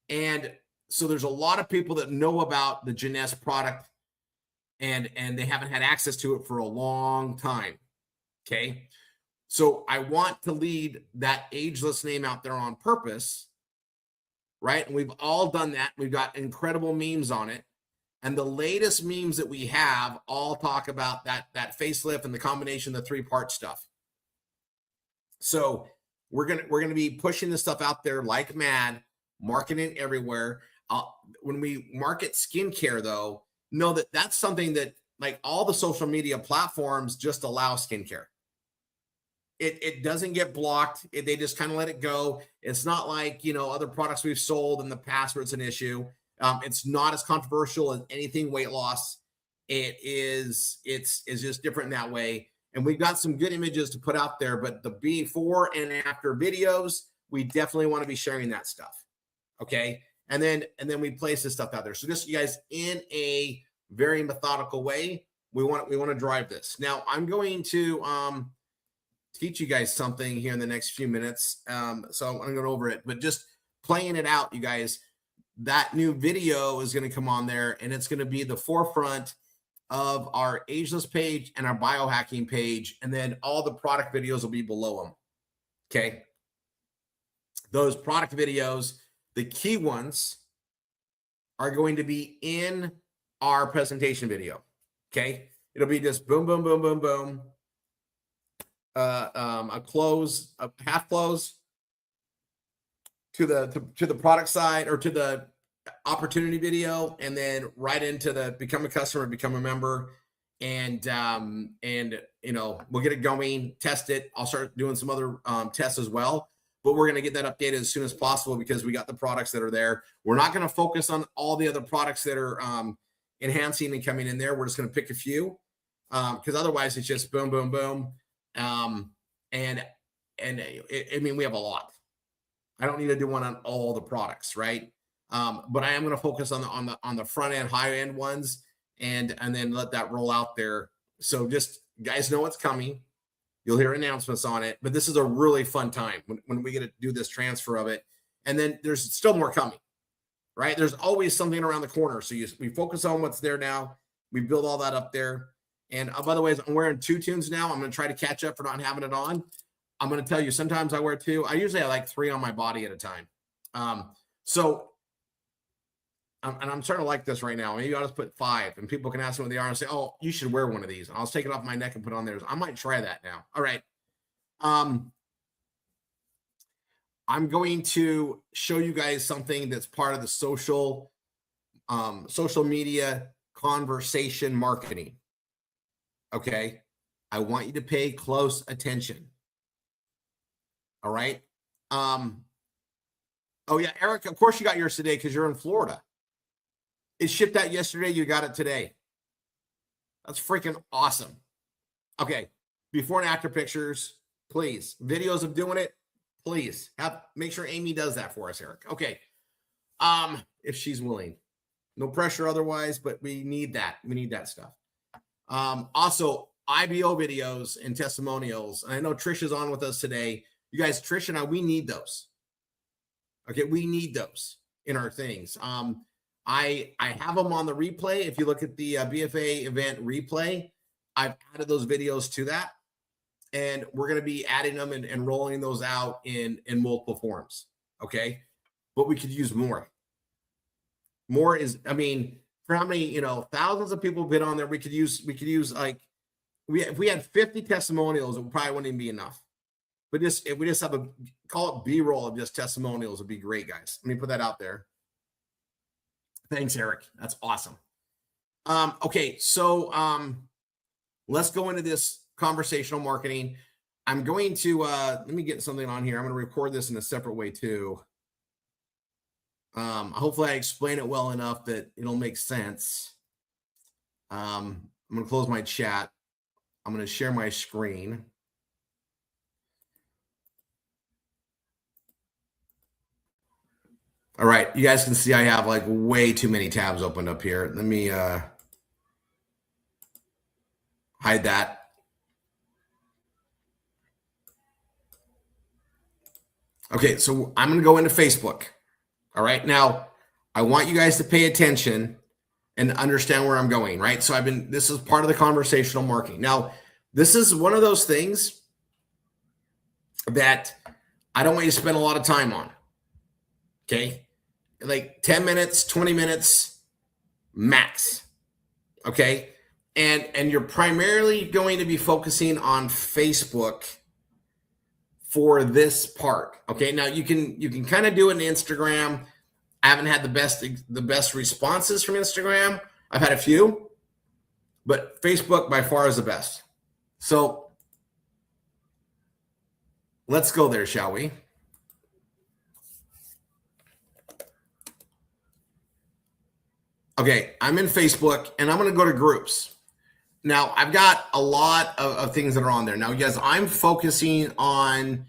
And so there's a lot of people that know about the Jeunesse product and they haven't had access to it for a long time. Okay. So I want to lead that Ageless name out there on purpose. Right. And we've all done that. We've got incredible memes on it. And the latest memes that we have all talk about that facelift and the combination of the 3-part stuff. So we're gonna be pushing this stuff out there like mad, marketing everywhere. When we market skincare, though, know that that's something that like all the social media platforms just allow skincare. It doesn't get blocked. They just kind of let it go. It's not like, other products we've sold in the past where it's an issue. It's not as controversial as anything weight loss. It's just different in that way. And we've got some good images to put out there, but the before and after videos, we definitely want to be sharing that stuff. Okay. And then we place this stuff out there. So just you guys in a very methodical way, we want to drive this. Now I'm going to, teach you guys something here in the next few minutes. So I'm going to go over it, but just playing it out, you guys, that new video is going to come on there and it's going to be the forefront of our Ageless page and our biohacking page. And then all the product videos will be below them. Okay. Those product videos, the key ones are going to be in our presentation video. Okay. It'll be just boom, boom, boom, boom, boom. A half close to the product side or to the opportunity video, and then right into the become a customer, become a member, and we'll get it going, test it. I'll start doing some other tests as well, but we're going to get that updated as soon as possible because we got the products that are there. We're not going to focus on all the other products that are enhancing and coming in there. We're just going to pick a few because otherwise it's just boom, boom, boom. I mean, we have a lot. I don't need to do one on all the products, right? But I am going to focus on the front end, high end ones, and then let that roll out there. So just guys know what's coming. You'll hear announcements on it, but this is a really fun time when we get to do this transfer of it. And then there's still more coming, right? There's always something around the corner. So we focus on what's there now. We build all that up there. And by the way, I'm wearing 2 tunes now. I'm going to try to catch up for not having it on. I'm going to tell you, sometimes I wear 2. I usually have like 3 on my body at a time. And I'm starting to like this right now. Maybe I'll just put 5 and people can ask me what they are and say, oh, you should wear one of these. And I'll just take it off my neck and put it on theirs. I might try that now. All right. I'm going to show you guys something that's part of the social media conversation marketing. Okay. I want you to pay close attention. All right. Oh yeah, Eric, of course you got yours today because you're in Florida. It shipped out yesterday. You got it today. That's freaking awesome. Okay. Before and after pictures, please. Videos of doing it, please. Make sure Amy does that for us, Eric. Okay. If she's willing. No pressure otherwise, but we need that. We need that stuff. Also, IBO videos and testimonials. And I know Trish is on with us today. You guys, Trish and I, we need those. Okay, we need those in our things. I have them on the replay. If you look at the BFA event replay, I've added those videos to that. And we're going to be adding them and rolling those out in multiple forms. Okay. But we could use more. More is, I mean, for how many, thousands of people have been on there, we could use like, if we had 50 testimonials, it probably wouldn't even be enough. But if we just have call it B-roll of just testimonials, would be great, guys. Let me put that out there. Thanks, Eric. That's awesome. Okay. So, let's go into this conversational marketing. I'm going to, let me get something on here. I'm going to record this in a separate way too. Hopefully I explain it well enough that it'll make sense. I'm going to close my chat. I'm going to share my screen. All right. You guys can see I have like way too many tabs opened up here. Let me hide that. Okay, so I'm going to go into Facebook. All right. Now, I want you guys to pay attention and understand where I'm going, right? So this is part of the conversational marketing. Now, this is one of those things that I don't want you to spend a lot of time on. Okay. Like 10 minutes, 20 minutes max. Okay. And you're primarily going to be focusing on Facebook for this part. Okay. Now you can kind of do it in Instagram. I haven't had the best responses from Instagram. I've had a few, but Facebook by far is the best. So let's go there, shall we? Okay, I'm in Facebook and I'm going to go to groups. Now, I've got a lot of things that are on there. Now, yes, I'm focusing on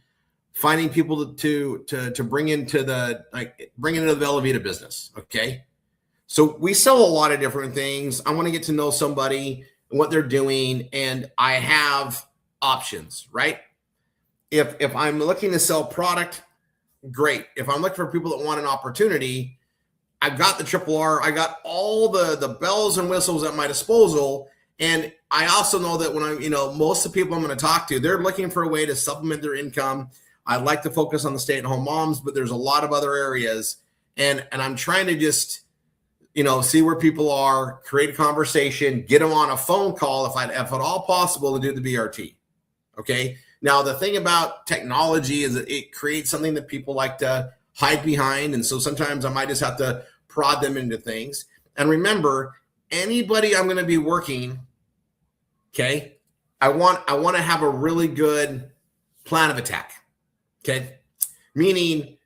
finding people to bring into the Velveeta business. Okay, so we sell a lot of different things. I want to get to know somebody and what they're doing, and I have options, right? If I'm looking to sell product, great. If I'm looking for people that want an opportunity, I've got the RRR. I got all the bells and whistles at my disposal. And I also know that when most of the people I'm going to talk to, they're looking for a way to supplement their income. I'd like to focus on the stay-at-home moms, but there's a lot of other areas. And I'm trying to just, see where people are, create a conversation, get them on a phone call if at all possible to do the BRT. Okay. Now, the thing about technology is that it creates something that people like to hide behind. And so sometimes I might just have to prod them into things. And remember, anybody I'm going to be working, okay, I want to have a really good plan of attack. Okay. Meaning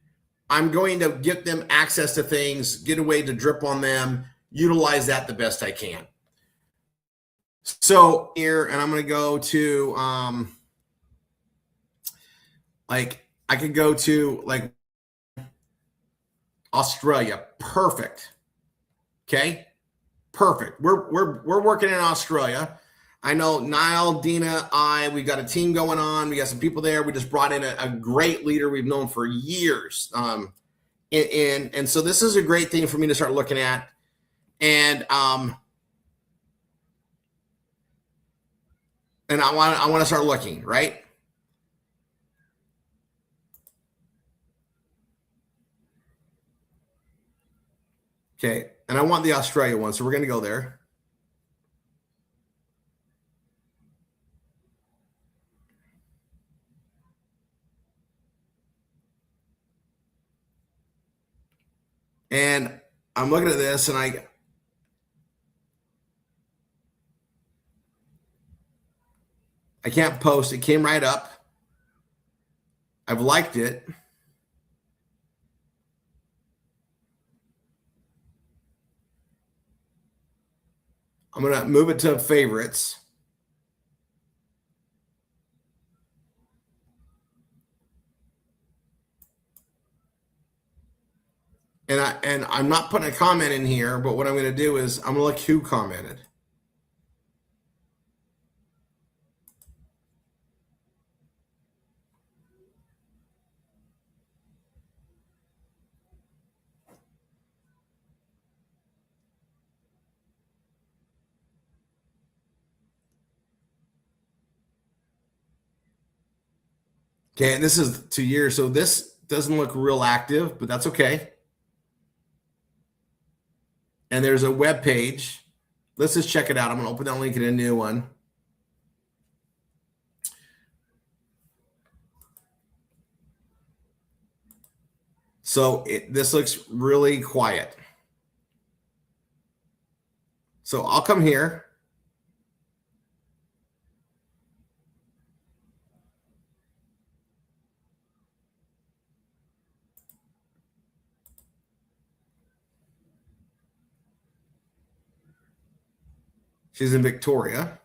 I'm going to get them access to things, get a way to drip on them, utilize that the best I can. So here, and I'm going to go to, I could go to like Australia. Perfect. Okay. Perfect. We're working in Australia. I know Niall, Dina, we've got a team going on. We got some people there. We just brought in a great leader we've known for years. And so this is a great thing for me to start looking at. And I want to start looking, right? Okay. And I want the Australia one. So we're going to go there. And I'm looking at this and I can't post. It came right up. I've liked it. I'm going to move it to favorites. And I'm not putting a comment in here, but what I'm going to do is I'm going to look who commented. Okay, and this is 2 years, so this doesn't look real active, but that's okay. And there's a web page. Let's just check it out. I'm going to open that link in a new one. So this looks really quiet. So I'll come here. She's in Victoria.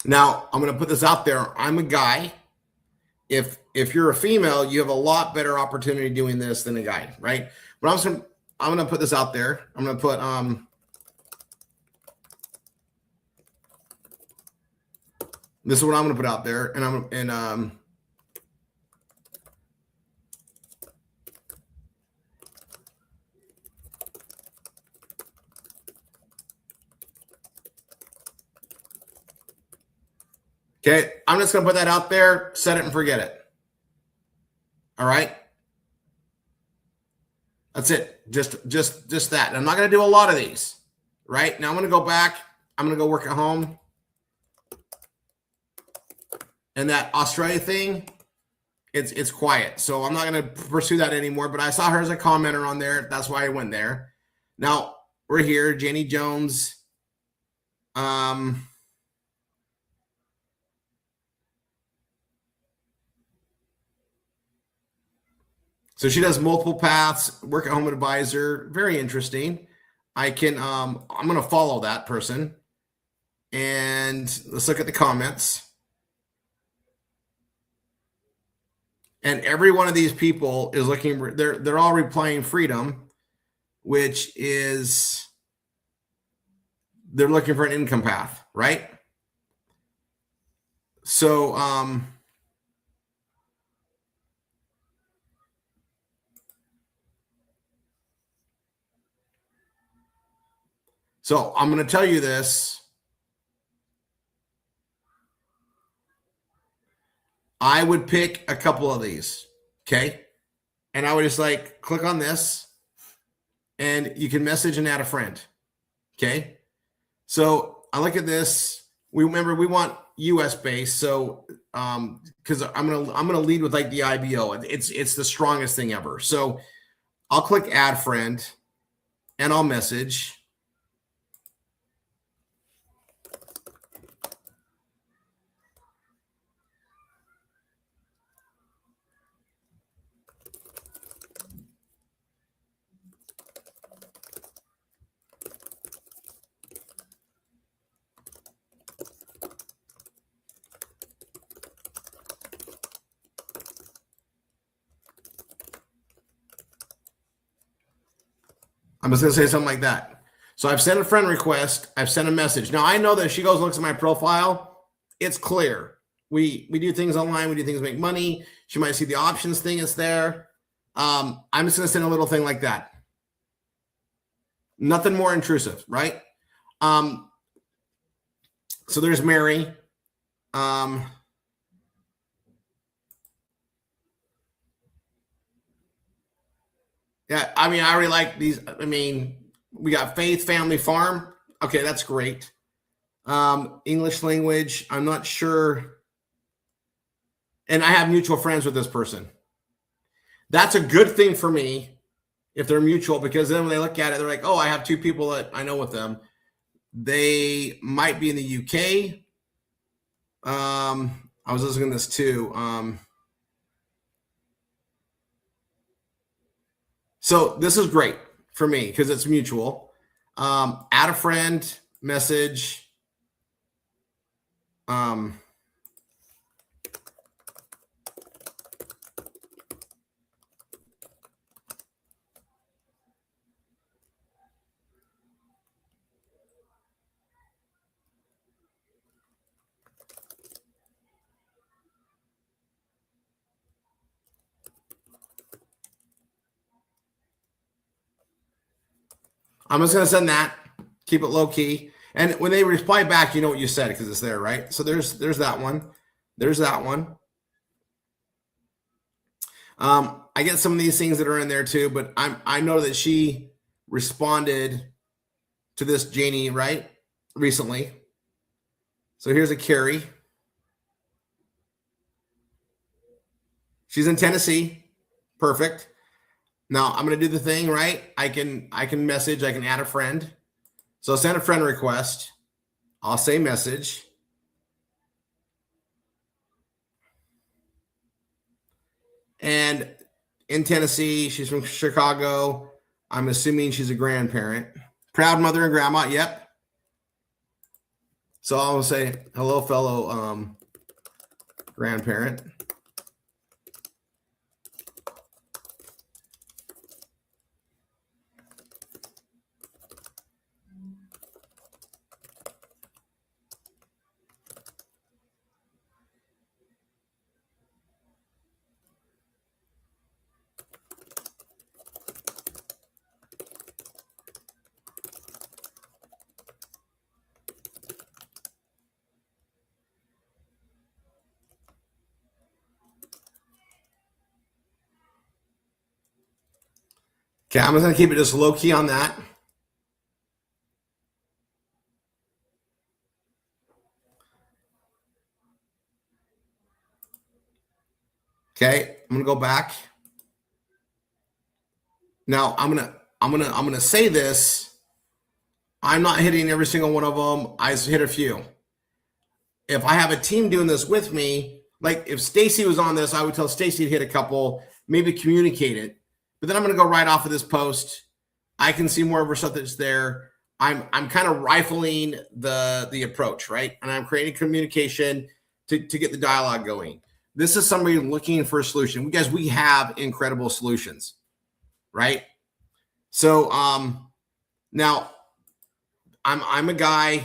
Now, I'm going to put this out there. I'm a guy. If you're a female, you have a lot better opportunity doing this than a guy, right? But I'm going to put this out there. I'm going to put this is what I'm going to put out there, and okay, I'm just going to put that out there, set it and forget it. All right. That's it. Just that. And I'm not going to do a lot of these, right? Now I'm going to go back. I'm going to go work at home. And that Australia thing, it's quiet. So I'm not going to pursue that anymore, but I saw her as a commenter on there. That's why I went there. Now we're here, Janie Jones. So she does multiple paths, work at home advisor, very interesting. I'm going to follow that person. And let's look at the comments. And every one of these people is looking, they're all replying freedom, which is they're looking for an income path, right? So I'm going to tell you this. I would pick a couple of these, okay? And I would just like click on this and you can message and add a friend, okay? So I look at this. We want US based. So because I'm gonna lead with like the IBO. It's the strongest thing ever. So I'll click add friend and I'll message. I'm just going to say something like that. So I've sent a friend request. I've sent a message. Now I know that if she goes and looks at my profile, it's clear. We do things online. We do things to make money. She might see the options thing is there. I'm just going to send a little thing like that. Nothing more intrusive, right? So there's Mary. Yeah, I mean, I already like these. I mean, we got Faith Family Farm. Okay, that's great. English language, I'm not sure. And I have mutual friends with this person. That's a good thing for me if they're mutual, because then when they look at it, they're like, oh, I have two people that I know with them. They might be in the UK. I was listening to this too. So this is great for me because it's mutual. Add a friend, message. I'm just going to send that. Keep it low key. And when they reply back, you know what you said because it's there, right? So there's that one. There's that one. I get some of these things that are in there too, but I know that she responded to this Janie, right? Recently. So here's a Carrie. She's in Tennessee. Perfect. Now I'm going to do the thing, right? I can message, I can add a friend. So send a friend request. I'll say message. And in Tennessee, she's from Chicago. I'm assuming she's a grandparent. Proud mother and grandma, yep. So I'll say, hello, fellow grandparent. Okay, I'm just going to keep it just low key on that. Okay, I'm going to go back. Now I'm going to say this. I'm not hitting every single one of them. I hit a few. If I have a team doing this with me, like if Stacy was on this, I would tell Stacy to hit a couple, maybe communicate it. But then I'm going to go right off of this post. I can see more of her stuff that's there. I'm kind of rifling the approach, right? And I'm creating communication to get the dialogue going. This is somebody looking for a solution. Guys, we have incredible solutions, right? So now I'm a guy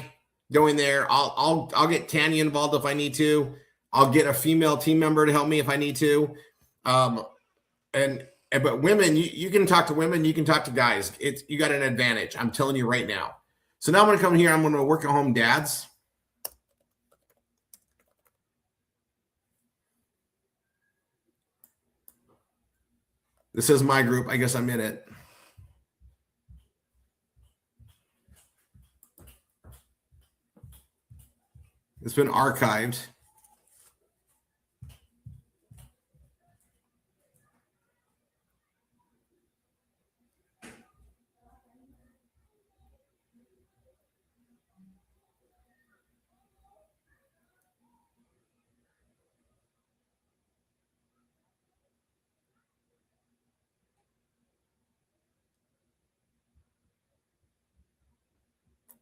going there. I'll get Tanya involved if I need to. I'll get a female team member to help me if I need to. But women, you can talk to women, you can talk to guys. You got an advantage. I'm telling you right now. So now I'm going to come here. I'm going to work at home dads. This is my group. I guess I'm in it. It's been archived.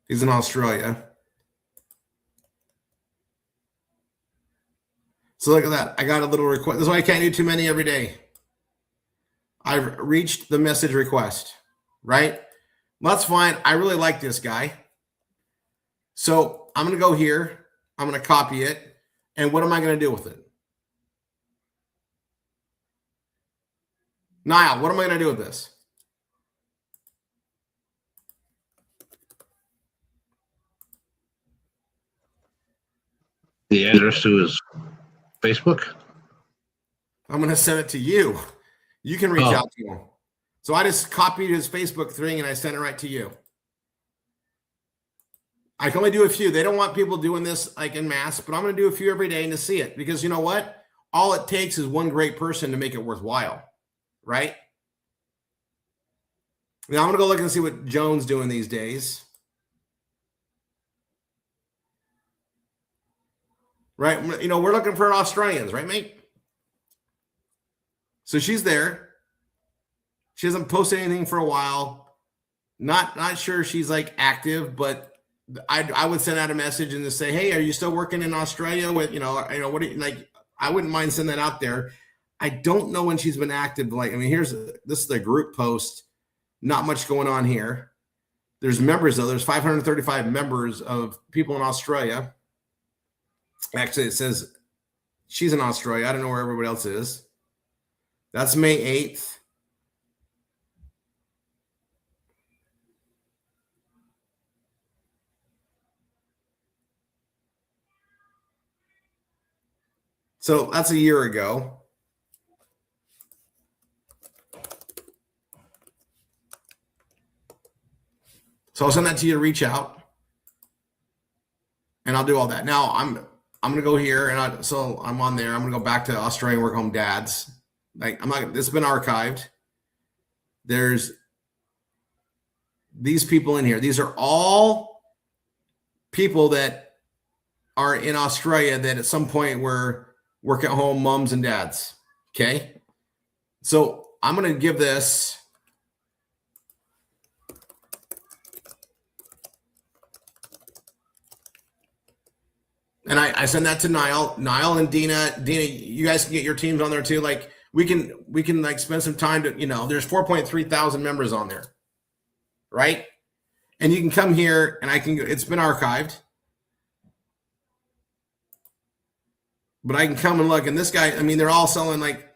He's in Australia. So look at that. I got a little request. That's why I can't do too many every day. I've reached the message request, right? Well, that's fine. I really like this guy. So I'm going to go here. I'm going to copy it. And what am I going to do with it? Niall, what am I going to do with this? The address to his Facebook? I'm going to send it to you. You can reach out to him. So I just copied his Facebook thing and I sent it right to you. I can only do a few. They don't want people doing this like in mass, but I'm going to do a few every day and to see it, because you know what? All it takes is one great person to make it worthwhile, right? Now I'm going to go look and see what Joan's doing these days. Right? You know, we're looking for Australians, right, mate? So she's there. She hasn't posted anything for a while. Not sure she's like active, but I would send out a message and just say, hey, are you still working in Australia with, what do you like? I wouldn't mind sending that out there. I don't know when she's been active. Like, I mean, this is the group post. Not much going on here. There's members though. There's 535 members of people in Australia. Actually, it says she's in Australia. I don't know where everybody else is. That's May 8th. So that's a year ago. So I'll send that to you to reach out, and I'll do all that. Now I'm gonna go here, and so I'm on there. I'm gonna go back to Australian Work Home Dads. Like this has been archived. There's these people in here. These are all people that are in Australia that at some point were work at home moms and dads. Okay. So I'm going to give this. And I send that to Niall and Dina. Dina, you guys can get your teams on there too. Like we can like spend some time to, there's 4.3 thousand members on there. Right. And you can come here and it's been archived. But I can come and look, and this guy, I mean, they're all selling like,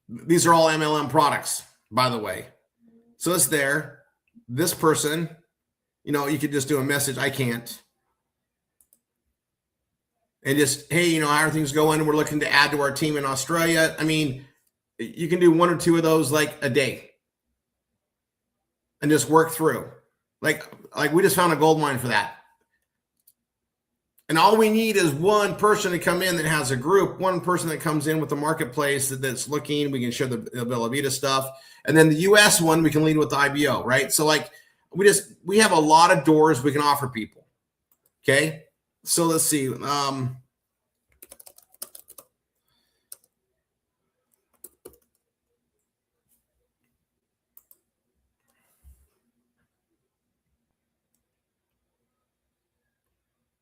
these are all MLM products, by the way. So it's there. This person, you could just do a message. I can't. And just, hey, how are things going? We're looking to add to our team in Australia. I mean, you can do one or two of those like a day and just work through. Like we just found a gold mine for that. And all we need is one person to come in that has a group, one person that comes in with the marketplace that's looking. We can share the Bella Vita stuff. And then the US one, we can lead with the IBO, right? So like we have a lot of doors we can offer people. Okay. So let's see.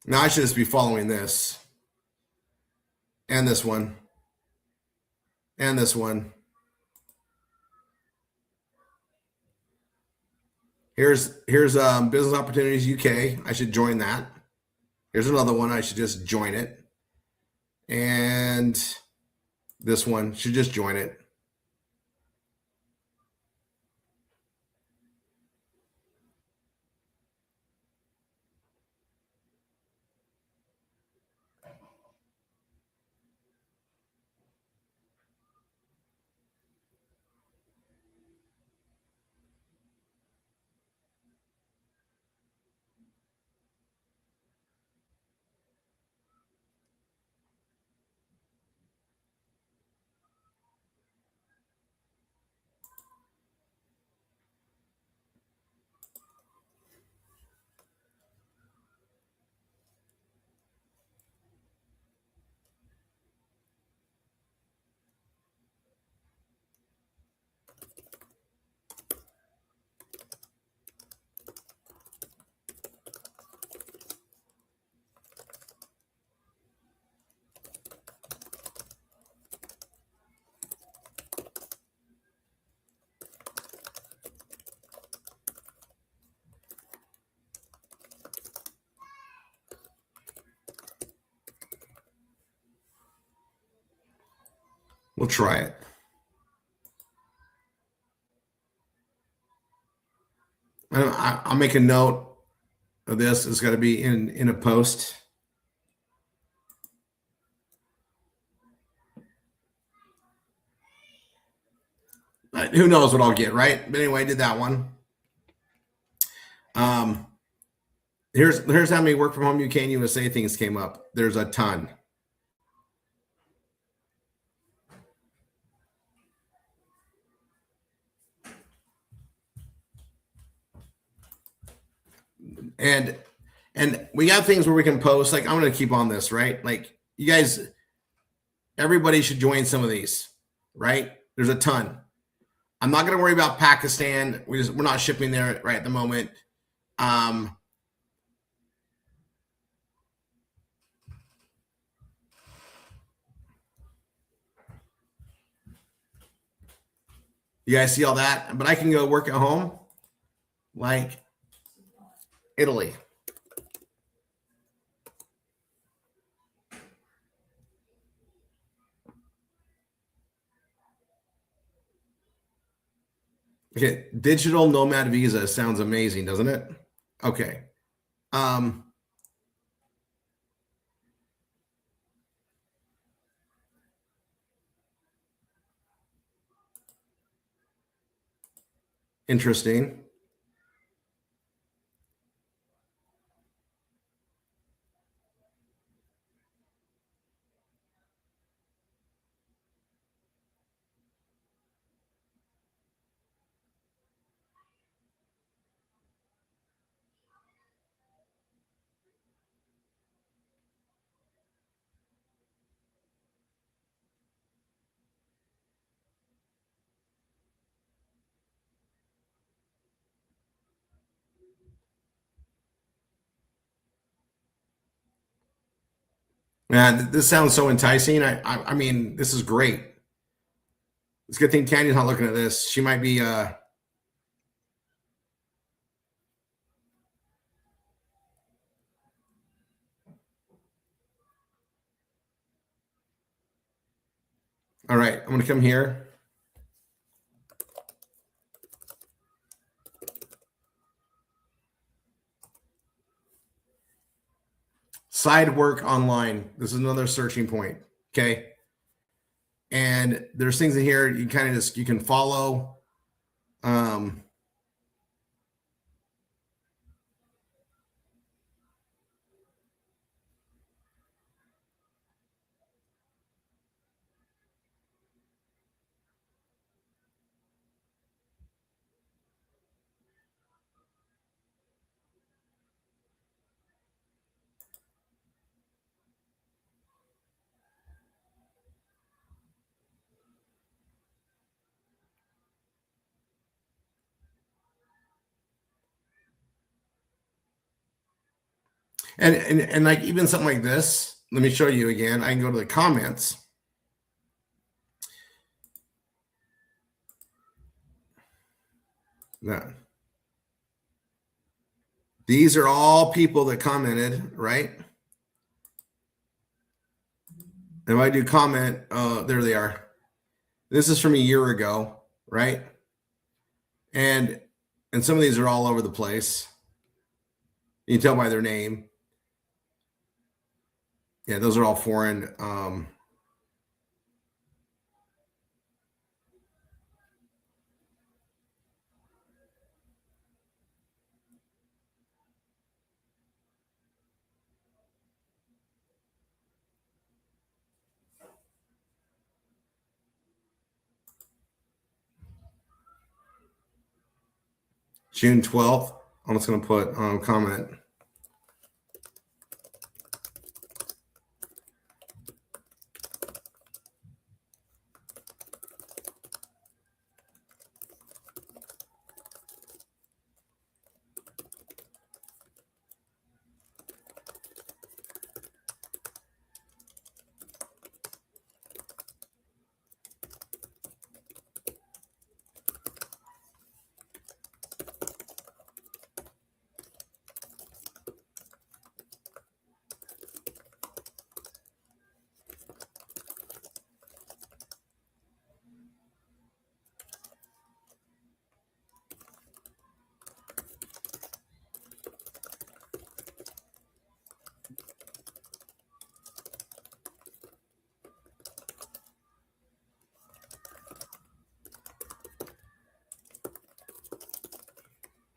Now I should just be following this and this one and this one. Here's Business Opportunities UK. I should join that. Here's another one. I should just join it. And this one should just join it. We'll try it. I'll make a note of this. It's got to be in a post. Who knows what I'll get, right? But anyway, I did that one. Here's how many work from home UK and USA things came up. There's a ton. And we got things where we can post. Like, I'm going to keep on this, right? Like, you guys, everybody should join some of these, right? There's a ton. I'm not going to worry about Pakistan. We're not shipping there right at the moment. You guys see all that? But I can go work at home, like Italy. Okay, digital nomad visa sounds amazing, doesn't it? Okay. Interesting. Man, this sounds so enticing. I mean, this is great. It's a good thing Tanya's not looking at this. She might be all right, I'm gonna come here. Side work online. This is another searching point. Okay. And there's things in here you kind of you can follow. And like even something like this, let me show you again. I can go to the comments. Now, these are all people that commented, right? If I do comment, there they are. This is from a year ago, right? And some of these are all over the place. You can tell by their name. Yeah, those are all foreign. June 12th. I'm just going to put comment.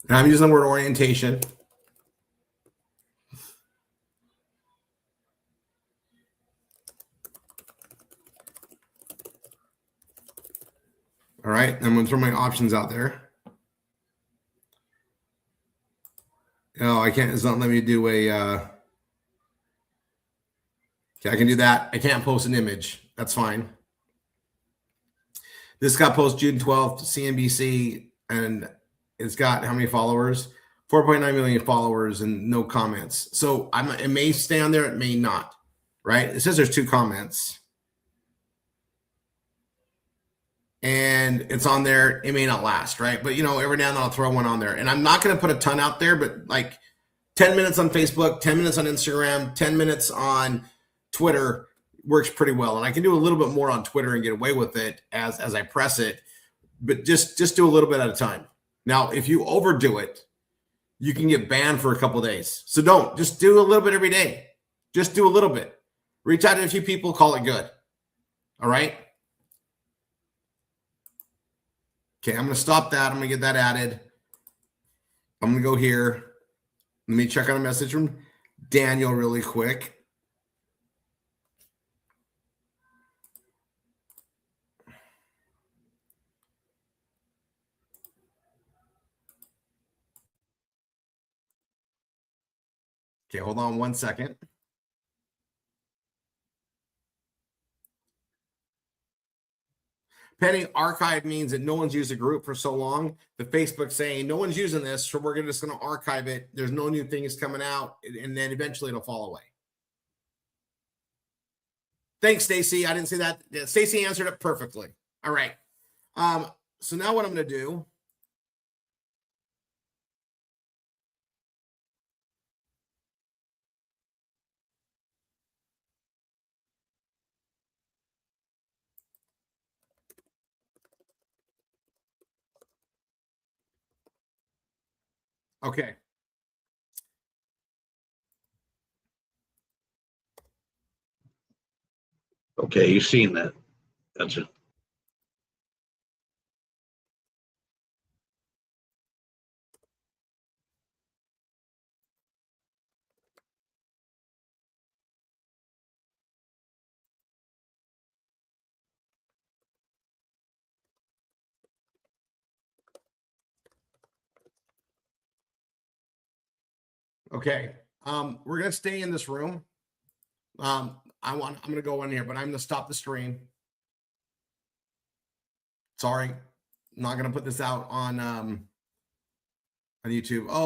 And I'm using the word orientation. All right, I'm going to throw my options out there. Oh, I can't. It's not letting me do a. Okay, I can do that. I can't post an image. That's fine. This got posted June 12th, CNBC, and it's got how many followers? 4.9 million followers and no comments. So it may stay on there, it may not, right? It says there's 2 comments. And it's on there. It may not last, right? But, every now and then I'll throw one on there. And I'm not going to put a ton out there, but like 10 minutes on Facebook, 10 minutes on Instagram, 10 minutes on Twitter works pretty well. And I can do a little bit more on Twitter and get away with it as I press it. But just do a little bit at a time. Now, if you overdo it, you can get banned for a couple of days. So don't. Just do a little bit every day. Just do a little bit. Reach out to a few people, call it good. All right? Okay, I'm going to stop that. I'm going to get that added. I'm going to go here. Let me check on a message from Daniel really quick. Okay, hold on one second. Pending archive means that no one's used a group for so long. The Facebook saying no one's using this, so we're just going to archive it. There's no new things coming out, and then eventually it'll fall away. Thanks, Stacy. I didn't see that. Yeah, Stacy answered it perfectly. All right. So now what I'm going to do. Okay. Okay, you've seen that. Gotcha. Okay. We're going to stay in this room. I'm going to go in here, but I'm going to stop the stream. Sorry. I'm not going to put this out on YouTube. Oh,